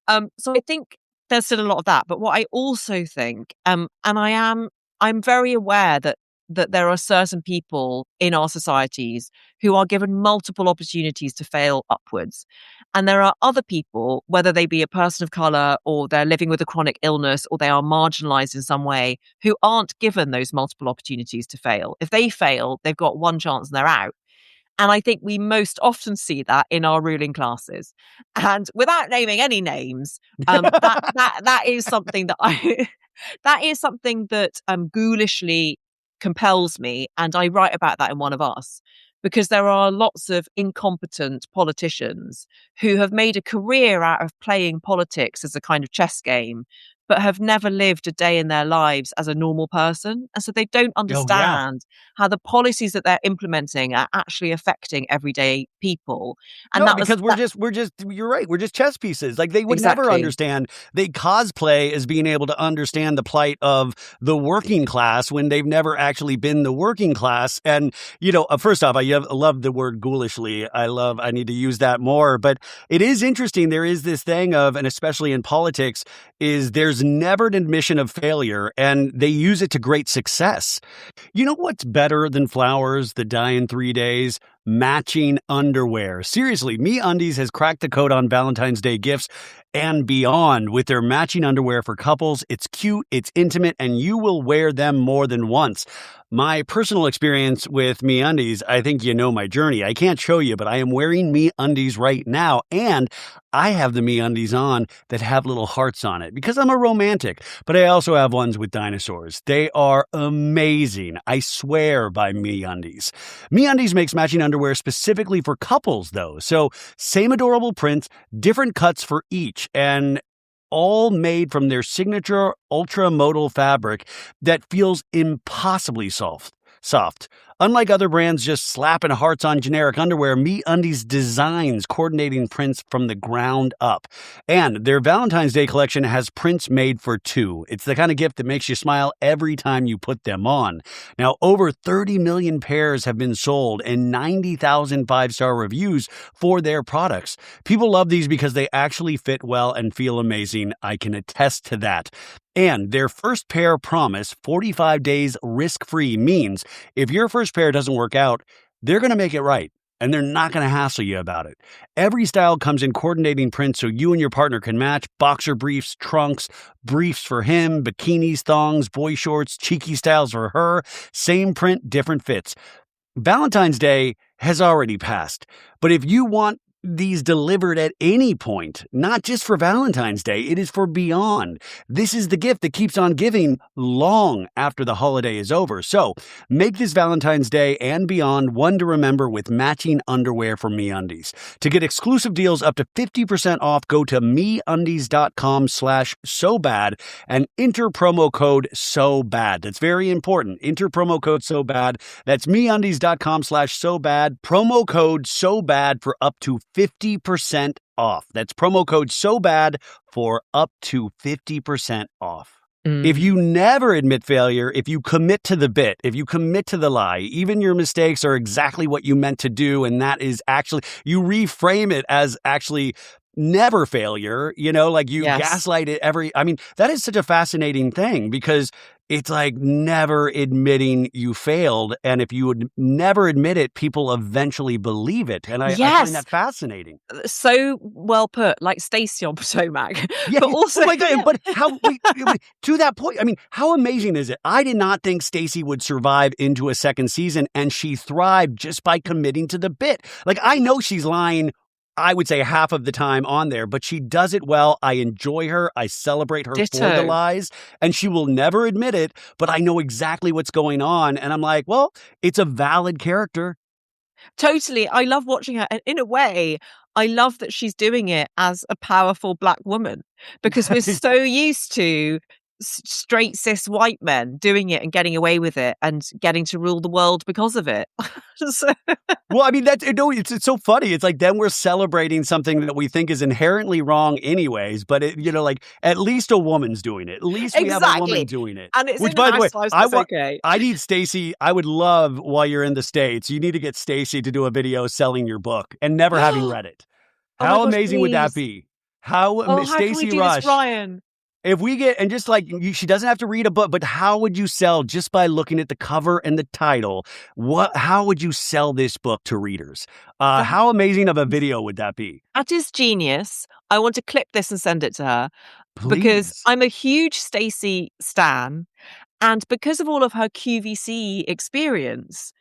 So I think there's still a lot of that. But what I also think, and I'm very aware that there are certain people in our societies who are given multiple opportunities to fail upwards. And there are other people, whether they be a person of color or they're living with a chronic illness or they are marginalized in some way, who aren't given those multiple opportunities to fail. If they fail, they've got one chance and they're out. And I think we most often see that in our ruling classes. And without naming any names, that is something that I that is something that ghoulishly compels me. And I write about that in One of Us, because there are lots of incompetent politicians who have made a career out of playing politics as a kind of chess game, but have never lived a day in their lives as a normal person. And so they don't Oh, yeah. understand how the policies that they're implementing are actually affecting everyday people. And No, that was because that we're just you're right, we're just chess pieces. Like, they would never exactly. understand. They cosplay as being able to understand the plight of the working class when they've never actually been the working class. And, first off, love the word ghoulishly. I need to use that more. But it is interesting. There is this thing of, and especially in politics, is there's never an admission of failure, and they use it to great success. You know what's better than flowers that die in 3 days? Matching underwear. Seriously, MeUndies has cracked the code on Valentine's Day gifts and beyond with their matching underwear for couples. It's cute, it's intimate, and you will wear them more than once. My personal experience with MeUndies, I think you know my journey. I can't show you, but I am wearing MeUndies right now, and I have the MeUndies on that have little hearts on it because I'm a romantic, but I also have ones with dinosaurs. They are amazing. I swear by MeUndies. MeUndies makes matching underwear specifically for couples, though. So, same adorable prints, different cuts for each, and all made from their signature ultra-modal fabric that feels impossibly soft. Unlike other brands just slapping hearts on generic underwear, MeUndies designs coordinating prints from the ground up. And their Valentine's Day collection has prints made for two. It's the kind of gift that makes you smile every time you put them on. Now, over 30 million pairs have been sold and 90,000 five-star reviews for their products. People love these because they actually fit well and feel amazing. I can attest to that. And their first pair promise, 45 days risk-free, means if your first pair doesn't work out, they're going to make it right. And they're not going to hassle you about it. Every style comes in coordinating prints so you and your partner can match: boxer briefs, trunks, briefs for him, bikinis, thongs, boy shorts, cheeky styles for her. Same print, different fits. Valentine's Day has already passed, but if you want these delivered at any point, not just for Valentine's Day, it is for beyond. This is the gift that keeps on giving long after the holiday is over. So make this Valentine's Day and beyond one to remember with matching underwear from MeUndies. To get exclusive deals up to 50% off, go to MeUndies.com/SoBad and enter promo code SOBAD. That's very important. Enter promo code SOBAD. That's MeUndies.com/SoBad. Promo code SOBAD for up to 50% off. That's promo code SOBAD for up to 50% off. If you never admit failure, if you commit to the bit, if you commit to the lie, even your mistakes are exactly what you meant to do, and that is actually, you reframe it as actually never failure, like you Yes. gaslight it that is such a fascinating thing because it's like never admitting you failed. And if you would never admit it, people eventually believe it. And I find Yes. that fascinating. So well put, like Stacey on Potomac. Yeah. But also, Oh my God. But wait, to that point, how amazing is it? I did not think Stacey would survive into a second season, and she thrived just by committing to the bit. Like, I know she's lying, I would say, half of the time on there, but she does it well. I enjoy her. I celebrate her for the ditto. lies, and she will never admit it, but I know exactly what's going on. And I'm like, well, it's a valid character. Totally. I love watching her. And in a way, I love that she's doing it as a powerful Black woman, because we're so used to straight cis white men doing it and getting away with it and getting to rule the world because of it. So, Well, it's so funny. It's like then we're celebrating something that we think is inherently wrong anyways, but at least a woman's doing it. At least we have a woman exactly. doing it. And it's Which, in the by the way, housewives, that's okay. I need Stacey. I would love, while you're in the States, you need to get Stacey to do a video selling your book and never having read it. Oh my How gosh, amazing would that please. be? Oh, how can we Stacey do this, Rush. Ryan? If we get, and just like she doesn't have to read a book, but how would you sell just by looking at the cover and the title? How would you sell this book to readers? How amazing of a video would that be? That is genius. I want to clip this and send it to her because Please. I'm a huge Stacey stan. And because of all of her QVC experience,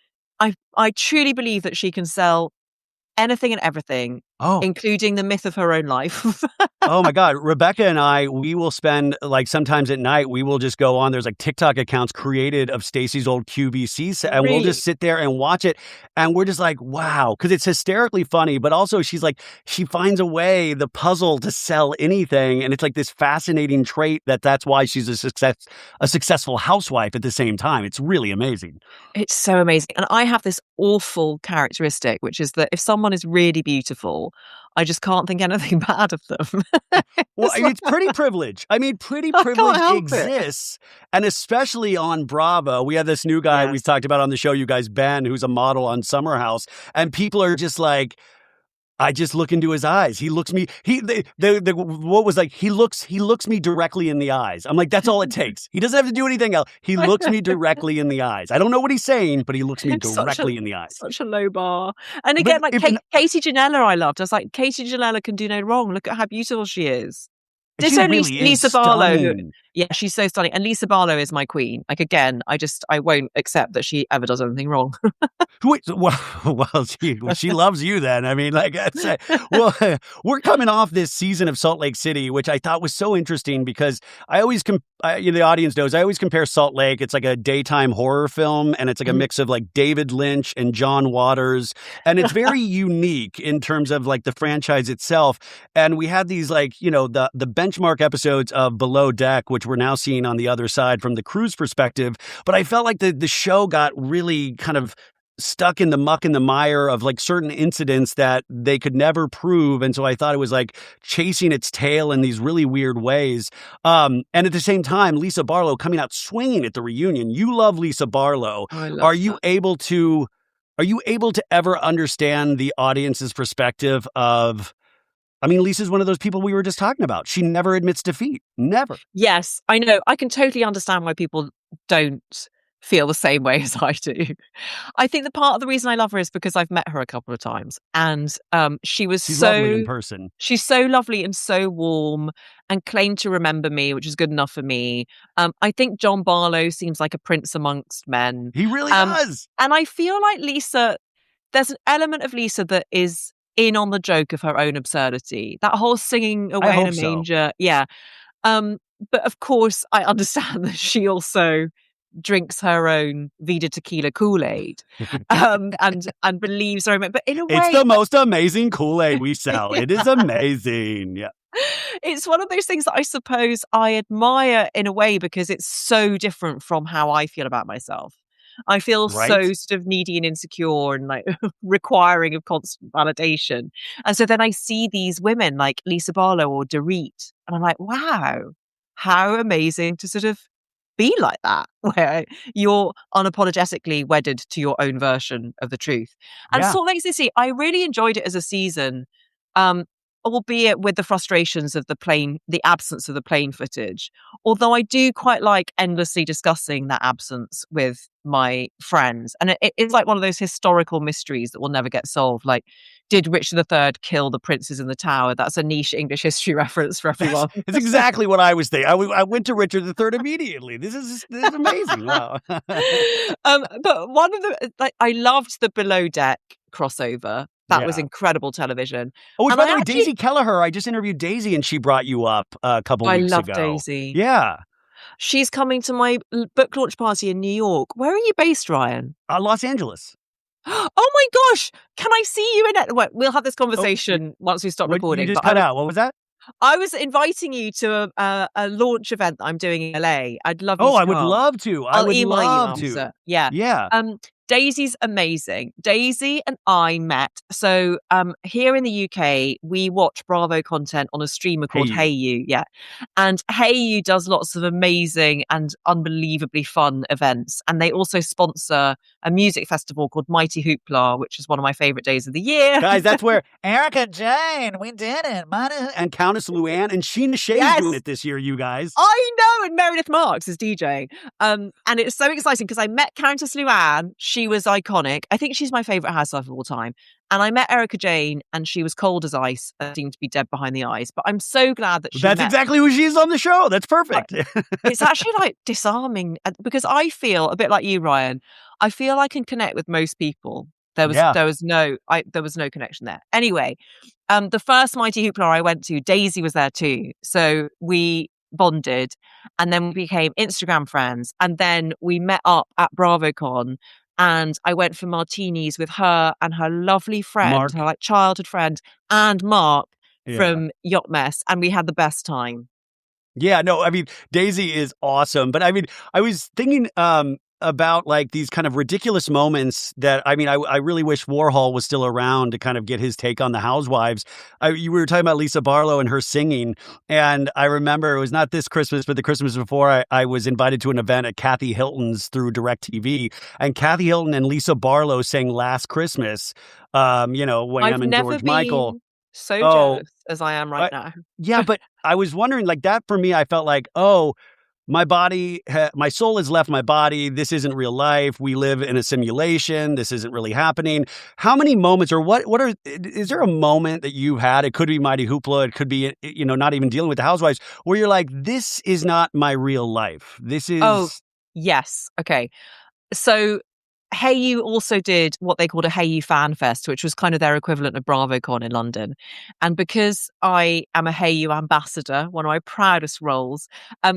I truly believe that she can sell anything and everything, Oh, including the myth of her own life. oh my God. Rebecca and I, we will spend like sometimes at night, we will just go on. There's like TikTok accounts created of Stacey's old QVC set, and we'll just Really? sit there and watch it. And we're just like, wow, because it's hysterically funny. But also, she's like, she finds a way, the puzzle to sell anything. And it's like this fascinating trait that's why she's a successful housewife at the same time. It's really amazing. It's so amazing. And I have this awful characteristic, which is that if someone is really beautiful, I just can't think anything bad of them. Well, It's like, it's pretty privilege. I mean, pretty I can't privilege help it. exists, and especially on Bravo. We have this new guy we've Yes. talked about on the show, you guys, Ben, who's a model on Summer House, and people are just like, I just look into his eyes. He looks me. What was like? He looks me directly in the eyes. I'm like, that's all it takes. He doesn't have to do anything else. He looks me directly in the eyes. I don't know what he's saying, but he looks me Such a directly in the eyes. such a low bar. And But again, like if Katie Janella, I loved. I was like, Katie Janella can do no wrong. Look at how beautiful she is. she Ditto really is Lisa Barlow. stunning. Yeah, she's so stunning. And Lisa Barlow is my queen. Like again, I won't accept that she ever does anything wrong. Wait, well, she loves you then. I mean, like I said, well, we're coming off this season of Salt Lake City, which I thought was so interesting because I always, the audience knows, I always compare Salt Lake. It's like a daytime horror film, and it's like a mix of like David Lynch and John Waters, and it's very unique in terms of like the franchise itself. And we had these like, the benchmark episodes of Below Deck, which we're now seeing on the other side from the crew's perspective. But I felt like the show got really kind of stuck in the muck and the mire of like certain incidents that they could never prove. And so I thought it was like chasing its tail in these really weird ways. And at the same time, Lisa Barlow coming out swinging at the reunion. You love Lisa Barlow. Oh, I love Are you able to ever understand the audience's perspective of, I mean, Lisa's one of those people we were just talking about. She never admits defeat. Never. Yes, I know. I can totally understand why people don't feel the same way as I do. I think the part of the reason I love her is because I've met her a couple of times, and She's lovely in person. she's so lovely and so warm and claimed to remember me, which is good enough for me. I think John Barlow seems like a prince amongst men. He really does. And I feel like Lisa, there's an element of Lisa that is in on the joke of her own absurdity. That whole singing away in a manger. Yeah. But of course, I understand that she also drinks her own Vida Tequila Kool-Aid, and believes her own. But in a way, it's the most amazing Kool-Aid we sell. It is amazing. Yeah. It's one of those things that I suppose I admire in a way because it's so different from how I feel about myself. I feel so sort of needy and insecure and like requiring of constant validation. And so then I see these women like Lisa Barlow or Dorit, and I'm like, wow, how amazing to sort of be like that, where you're unapologetically wedded to your own version of the truth. And Salt Lake City, I really enjoyed it as a season, albeit with the frustrations of the absence of the plane footage. Although I do quite like endlessly discussing that absence with my friends. And it's like one of those historical mysteries that will never get solved. Like, did Richard III kill the princes in the tower? That's a niche English history reference for everyone. It's exactly what I was thinking. I went to Richard III immediately. This is amazing. Wow. But one of the, I loved the Below Deck crossover. That was incredible television. Oh, which, by the way, Daisy Kelleher, I just interviewed Daisy and she brought you up a couple weeks ago. I love Daisy. Yeah. She's coming to my book launch party in New York. Where are you based, Ryan? Los Angeles. Oh my gosh! Can I see you in it? Well, we'll have this conversation once we stop recording. You just cut out. What was that? I was inviting you to a launch event that I'm doing in LA. I'd love you to I would love to. I'll email you after. Yeah. Yeah. Daisy's amazing. Daisy and I met. So here in the UK, we watch Bravo content on a streamer called Hey You. Yeah. And Hey You does lots of amazing and unbelievably fun events. And they also sponsor a music festival called Mighty Hoopla, which is one of my favorite days of the year. Guys, that's where Erica Jane, we did it. And Countess Luann and Sheena Shea's doing it this year, you guys. I know. And Meredith Marks is DJing. And it's so exciting because I met Countess Luann. She was iconic. I think she's my favorite housewife of all time. And I met Erica Jane and she was cold as ice and seemed to be dead behind the eyes. But I'm so glad that That's exactly who she is on the show. That's perfect. It's actually like disarming because I feel a bit like you, Ryan. I feel I can connect with most people. Yeah. There was no connection there. Anyway, the first Mighty Hoopla I went to, Daisy was there too. So we bonded and then we became Instagram friends. And then we met up at BravoCon and I went for martinis with her and her lovely friend, her Mark. like childhood friend, and Mark Yeah. from Yacht Mess. And we had the best time. Yeah, no, I mean, Daisy is awesome, but I mean, I was thinking about like these kind of ridiculous moments that I mean, I really wish Warhol was still around to kind of get his take on the housewives. You were talking about Lisa Barlow and her singing, and I remember it was not this Christmas, but the Christmas before, I was invited to an event at Kathy Hilton's through DirecTV, and Kathy Hilton and Lisa Barlow sang Last Christmas. I've Wham and never George Michael. been so Oh, jealous as I am right I, now. yeah, but I was wondering, like that for me, I felt like, oh, my soul has left my body. This isn't real life. We live in a simulation. This isn't really happening. How many moments, or is there a moment that you've had? It could be Mighty Hoopla. It could be, not even dealing with the housewives, where you're like, this is not my real life. This Oh, is, yes. Okay. So Hey You also did what they called a Hey You Fan Fest, which was kind of their equivalent of BravoCon in London. And because I am a Hey You ambassador, one of my proudest roles,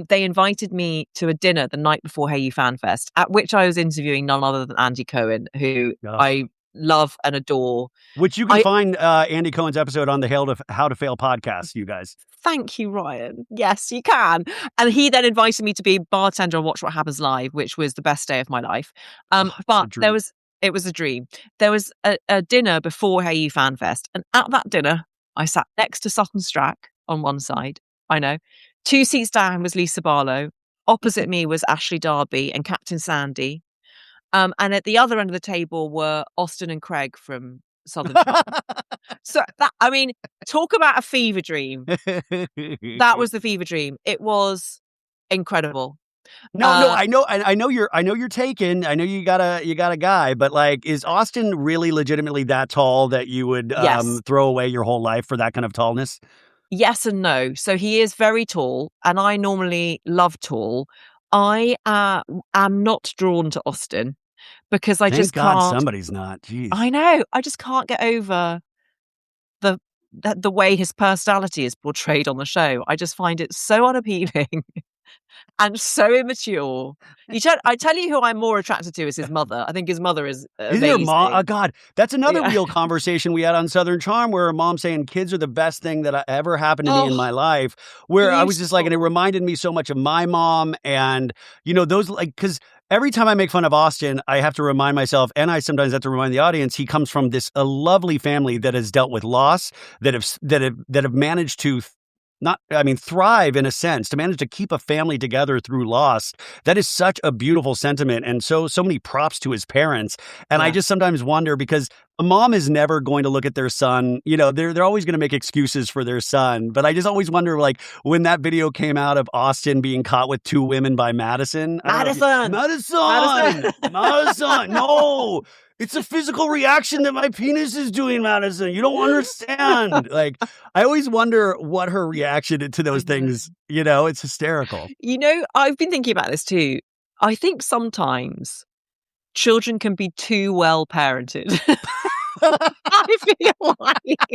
they invited me to a dinner the night before Hey You Fan Fest, at which I was interviewing none other than Andy Cohen, who ugh. I love and adore. Which you can I find Andy Cohen's episode on the How to Fail podcast, you guys. Thank you, Ryan. Yes, you can. And he then invited me to be bartender on Watch What Happens Live, which was the best day of my life. Oh, it's a But dream. it was a dream. There was a dinner before Hey You Fan Fest. And at that dinner, I sat next to Sutton Strack on one side. I know. 2 seats down was Lisa Barlow. Opposite me was Ashley Darby and Captain Sandy. And at the other end of the table were Austin and Craig from Southern Charm. So that, I mean, talk about a fever dream. That was the fever dream. It was incredible. No, no, Uh, I know you're taken. I know you got a guy, but like, is Austin really legitimately that tall that you would yes. throw away your whole life for that kind of tallness? Yes and no. So he is very tall, and I normally love tall. I am not drawn to Austin because I Thank just God can't. somebody's not. Jeez. I know. I just can't get over the the way his personality is portrayed on the show. I just find it so unappealing and so immature. I tell you who I'm more attracted to is his mother. I think his mother is Isn't your mom? Oh amazing. God, that's another Yeah. real conversation we had on Southern Charm, where her mom saying kids are the best thing that ever happened to me in Oh, my life. Where I was just like, and it beautiful. reminded me so much of my mom, and those like because every time I make fun of Austin, I have to remind myself, and I sometimes have to remind the audience, he comes from a lovely family that has dealt with loss, that have managed to not, I mean, thrive in a sense, to manage to keep a family together through loss. That is such a beautiful sentiment. And so many props to his parents. And I Yeah. just sometimes wonder, because a mom is never going to look at their son, they're always going to make excuses for their son. But I just always wonder, like, when that video came out of Austin being caught with two women by Madison, I don't know if you, Madison. Madison, Madison. Madison, no, it's a physical reaction that my penis is doing, Madison. You don't understand. Like, I always wonder what her reaction to I those know. things, it's hysterical. I've been thinking about this too. I think sometimes children can be too well parented. I feel like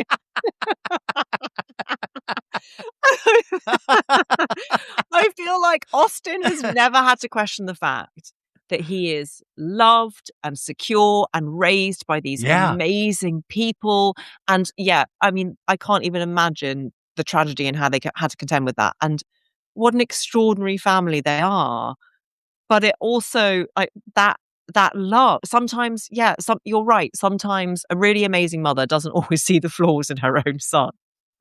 I feel like Austin has never had to question the fact that he is loved and secure and raised by these Yeah. amazing people. And yeah, I mean, I can't even imagine the tragedy and how they had to contend with that. And what an extraordinary family they are. But it also like that love. Sometimes, yeah, you're right. Sometimes a really amazing mother doesn't always see the flaws in her own son.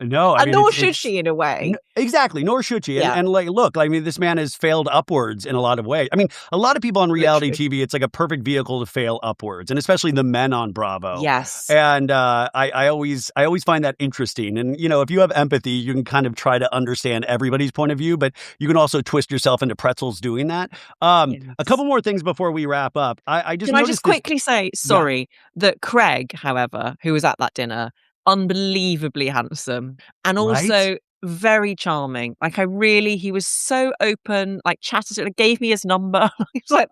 No, I And mean, nor should she in a way. exactly, nor should she. And Yeah, and like, look, I mean, this man has failed upwards in a lot of ways. I mean, a lot of people on reality literally. TV, it's like a perfect vehicle to fail upwards, and especially the men on Bravo. Yes. And I always find that interesting. And if you have empathy, you can kind of try to understand everybody's point of view, but you can also twist yourself into pretzels doing that. A Yes. couple more things before we wrap up. I just Can I just noticed this. quickly say, Yeah, sorry, that Craig, however, who was at that dinner, unbelievably handsome and right. also very charming. Like he was so open, like chatted and gave me his number. I was like,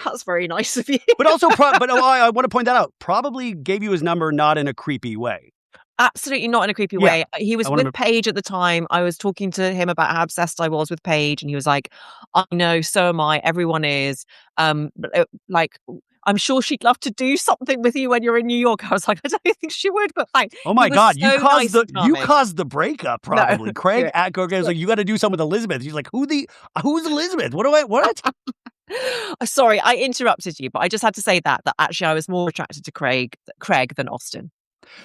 that's very nice of you. But also, I want to point that out. Probably gave you his number, not in a creepy way. Absolutely not in a creepy Yeah, way. He I was want with to. Paige at the time. I was talking to him about how obsessed I was with Paige, and he was like, "I know, so am I. Everyone is. Like, I'm sure she'd love to do something with you when you're in New York." I was like, "I don't think she would," but like, Oh he my was God, so nice and you charming. caused the breakup. No, Probably do Craig it. Atcock was like, you got to do something with Elizabeth. He's like, who's Elizabeth? What? Sorry, I interrupted you, but I just had to say that actually I was more attracted to Craig than Austin.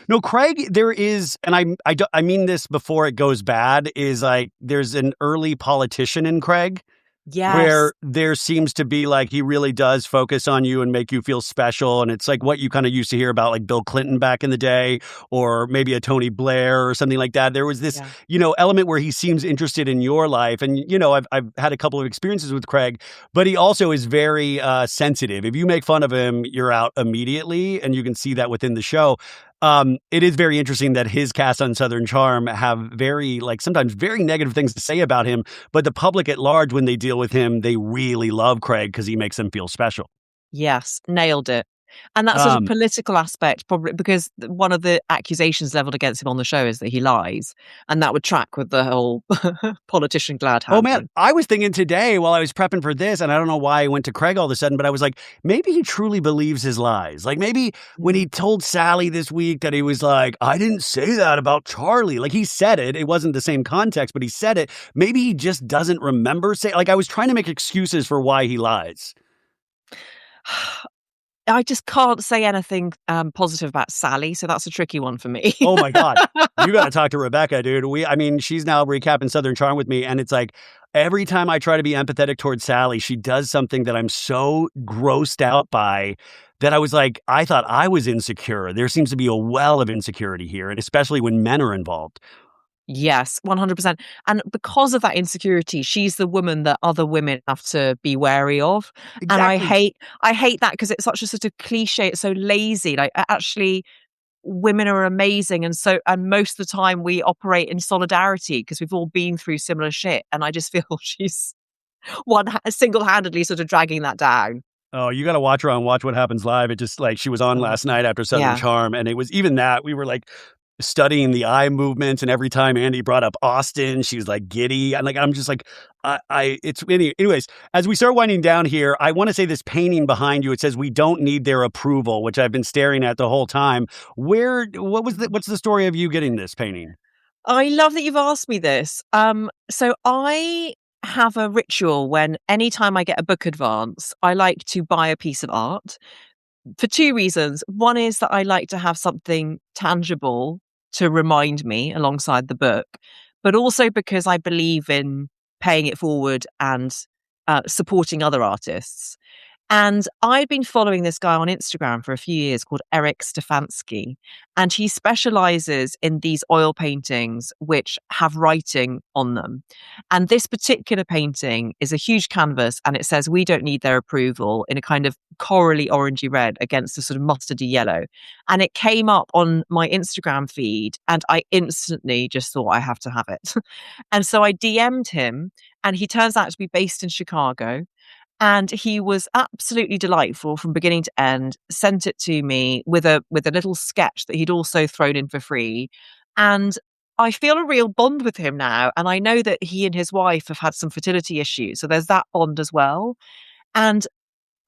No, Craig, there is, and I mean this before it goes bad, is like there's an early politician in Craig Yes. where there seems to be like he really does focus on you and make you feel special. And it's like what you kind of used to hear about like Bill Clinton back in the day, or maybe a Tony Blair or something like that. There was this, Yeah. element where he seems interested in your life. And, I've had a couple of experiences with Craig, but he also is very sensitive. If you make fun of him, you're out immediately. And you can see that within the show. It is very interesting that his cast on Southern Charm have very, like, sometimes very negative things to say about him, but the public at large, when they deal with him, they really love Craig because he makes them feel special. Yes, nailed it. And that sort of Um, political aspect, probably because one of the accusations leveled against him on the show is that he lies, and that would track with the whole politician glad oh man, handing. I was thinking today while I was prepping for this, and I don't know why I went to Craig all of a sudden, but I was like, maybe he truly believes his lies. Like maybe when Mm. he told Sally this week that he was like, I didn't say that about Charlie. Like he said it. It wasn't the same context, but he said it. Maybe he just doesn't remember saying, like I was trying to make excuses for why he lies. I just can't say anything positive about Sally, so that's a tricky one for me. Oh my God. You got to talk to Rebecca, dude. She's now recapping Southern Charm with me. And it's like every time I try to be empathetic towards Sally, she does something that I'm so grossed out by that I was like, I thought I was insecure. There seems to be a well of insecurity here, and especially when men are involved. Yes, 100%. And because of that insecurity, she's the woman that other women have to be wary of. And Exactly. I hate that because it's such a sort of cliche. It's so lazy. Like actually, women are amazing, and most of the time we operate in solidarity because we've all been through similar shit. And I just feel she's single-handedly sort of dragging that down. Oh, you got to watch her on Watch What Happens Live. It just like she was on Oh, last night after Southern yeah. Charm, and it was even that we were like studying the eye movements, and every time Andy brought up Austin, she was like giddy. And like I'm just like, anyways. As we start winding down here, I want to say this painting behind you. It says we don't need their approval, which I've been staring at the whole time. What's the story of you getting this painting? I love that you've asked me this. So I have a ritual when anytime I get a book advance, I like to buy a piece of art for two reasons. One is that I like to have something tangible to remind me alongside the book, but also because I believe in paying it forward and supporting other artists. And I'd been following this guy on Instagram for a few years called Eric Stefanski. And he specializes in these oil paintings which have writing on them. And this particular painting is a huge canvas and it says, "We don't need their approval," in a kind of corally orangey red against a sort of mustardy yellow. And it came up on my Instagram feed and I instantly just thought I have to have it. And so I DM'd him and he turns out to be based in Chicago. And he was absolutely delightful from beginning to end, sent it to me with a little sketch that he'd also thrown in for free. And I feel a real bond with him now. And I know that he and his wife have had some fertility issues. So there's that bond as well. And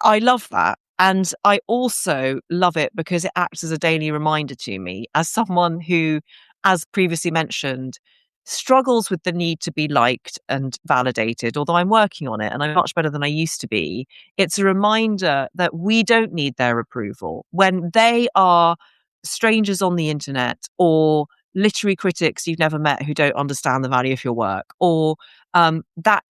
I love that. And I also love it because it acts as a daily reminder to me as someone who, as previously mentioned, struggles with the need to be liked and validated, although I'm working on it and I'm much better than I used to be. It's a reminder that we don't need their approval when they are strangers on the internet or literary critics you've never met who don't understand the value of your work, or that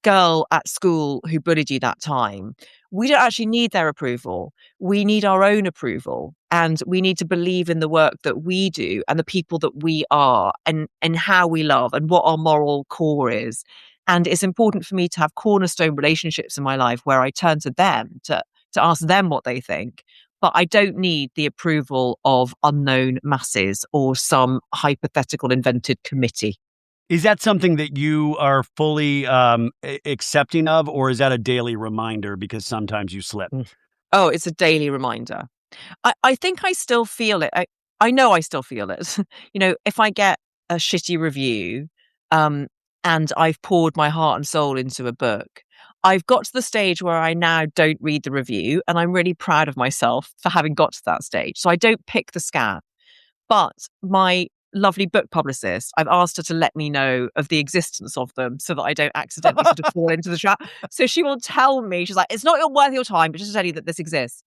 girl at school who bullied you that time. We don't actually need their approval. We need our own approval. And we need to believe in the work that we do and the people that we are and how we love and what our moral core is. And it's important for me to have cornerstone relationships in my life where I turn to them to ask them what they think. But I don't need the approval of unknown masses or some hypothetical invented committee. Is that something that you are fully accepting of, or is that a daily reminder because sometimes you slip? Mm. Oh, it's a daily reminder. I think I still feel it. I know I still feel it. If I get a shitty review, um, and I've poured my heart and soul into a book, I've got to the stage where I now don't read the review, and I'm really proud of myself for having got to that stage. So I don't pick the scab. But my lovely book publicist, I've asked her to let me know of the existence of them so that I don't accidentally sort of fall into the trap. So she will tell me, she's like, it's not worth your time, but just to tell you that this exists.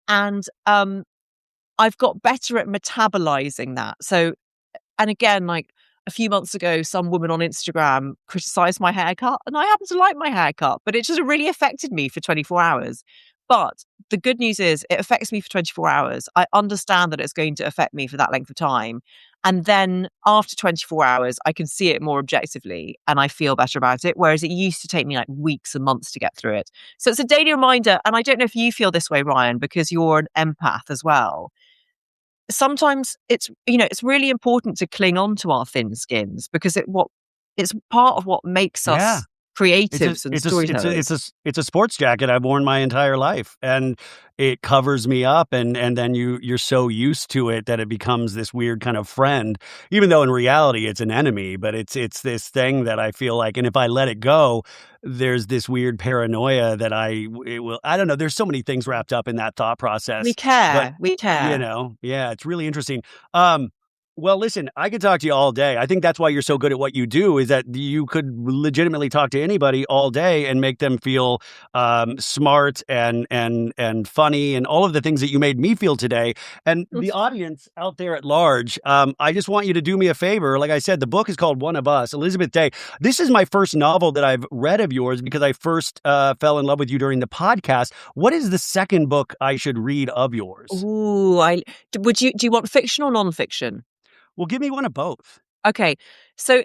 And I've got better at metabolizing that. So, and again, like a few months ago, some woman on Instagram criticized my haircut, and I happen to like my haircut, but it just really affected me for 24 hours. But the good news is it affects me for 24 hours. I understand that it's going to affect me for that length of time. And then after 24 hours, I can see it more objectively and I feel better about it. Whereas it used to take me like weeks and months to get through it. So it's a daily reminder. And I don't know if you feel this way, Ryan, because you're an empath as well. Sometimes it's really important to cling on to our thin skins because it's part of what makes Yeah. us creatives and storytellers. It's a sports jacket I've worn my entire life, and it covers me up, and then you're so used to it that it becomes this weird kind of friend, even though in reality it's an enemy. But it's this thing that I feel like, and if I let it go, there's this weird paranoia that it will. I don't know. There's so many things wrapped up in that thought We process, but care. We care. yeah, it's really interesting. Well, listen, I could talk to you all day. I think that's why you're so good at what you do, is that you could legitimately talk to anybody all day and make them feel smart and funny and all of the things that you made me feel today. And the audience out there at large, I just want you to do me a favor. Like I said, the book is called One of Us, Elizabeth Day. This is my first novel that I've read of yours because I first fell in love with you during the podcast. What is the second book I should read of yours? Ooh, do you want fiction or nonfiction? Well, give me one of both. Okay. So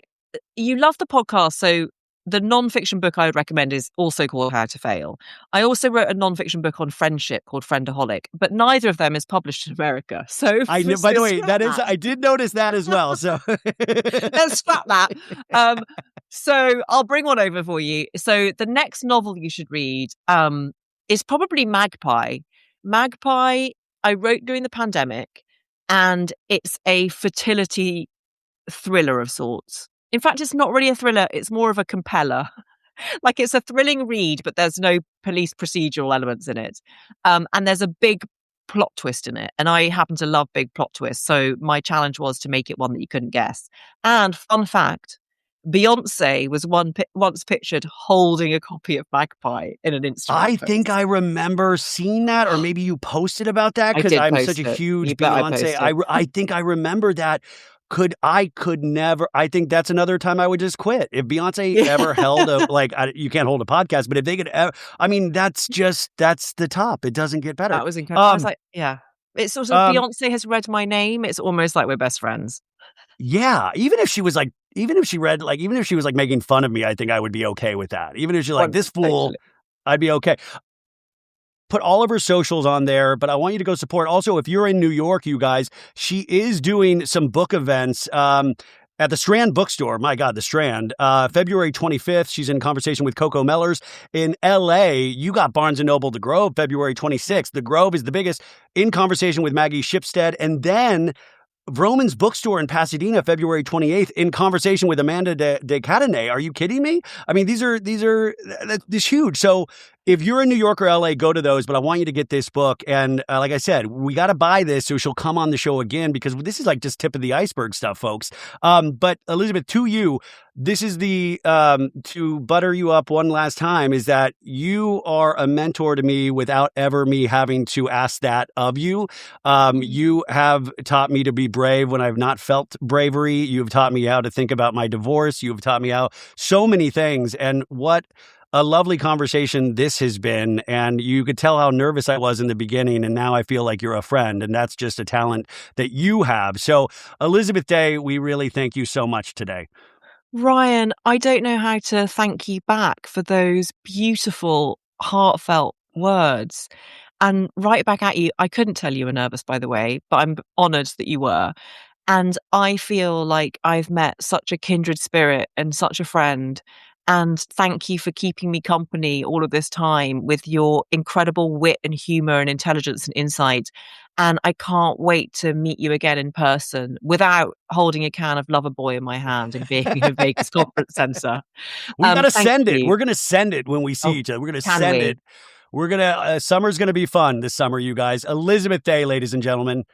you love the podcast. So the nonfiction book I would recommend is also called How to Fail. I also wrote a nonfiction book on friendship called Friendaholic, but neither of them is published in America. So, I know, by the way, scrap that. I did notice that as well. So Let's scrap that. So I'll bring one over for you. So the next novel you should read is probably Magpie. Magpie, I wrote during the pandemic, and it's a fertility thriller of sorts. In fact, it's not really a thriller, it's more of a compeller. Like it's a thrilling read, but there's no police procedural elements in it. And there's a big plot twist in it. And I happen to love big plot twists. So my challenge was to make it one that you couldn't guess. And fun fact, Beyonce was once pictured holding a copy of Magpie in an Instagram I post. think I remember seeing that, or maybe you posted about that I because did I'm post such a it. huge You bet I Beyonce. posted it. I think I remember that. I could never. I think that's another time I would just quit. If Beyonce ever held you can't hold a podcast, but if they could ever, I mean, that's the top. It doesn't get better. That was incredible. I was like, yeah. It's sort of Beyonce has read my name. It's almost like we're best friends. Yeah, even if she was making fun of me, I think I would be okay with that. Even if she's like, this fool, Totally. I'd be okay. Put all of her socials on there, but I want you to go support. Also, if you're in New York, you guys, she is doing some book events at the Strand Bookstore. My God, the Strand. February 25th, she's in conversation with Coco Mellors. In LA, you got Barnes & Noble, The Grove, February 26th. The Grove is the biggest, in conversation with Maggie Shipstead. And then Vroman's Bookstore in Pasadena, February 28th, in conversation with Amanda de Cadenet. Are you kidding me? I mean, these are this huge. So if you're in New York or LA, go to those. But I want you to get this book. And like I said, we got to buy this so she'll come on the show again, because this is like just tip of the iceberg stuff, folks. But Elizabeth, to you, this is the to butter you up one last time, is that you are a mentor to me without ever me having to ask that of you. You have taught me to be brave when I've not felt bravery. You've taught me how to think about my divorce. You've taught me how so many things. And what a lovely conversation this has been. And you could tell how nervous I was in the beginning. And now I feel like you're a friend. And that's just a talent that you have. So, Elizabeth Day, we really thank you so much today. Ryan, I don't know how to thank you back for those beautiful, heartfelt words. And right back at you, I couldn't tell you were nervous, by the way, but I'm honoured that you were. And I feel like I've met such a kindred spirit and such a friend. And thank you for keeping me company all of this time with your incredible wit and humor and intelligence and insight. And I can't wait to meet you again in person without holding a can of Loverboy in my hand and being in a Vegas conference center. We gotta Thank send it. you. We're gonna send it when we see Oh, each other. We're gonna can send we? it. We're gonna summer's gonna be fun this summer, you guys. Elizabeth Day, ladies and gentlemen.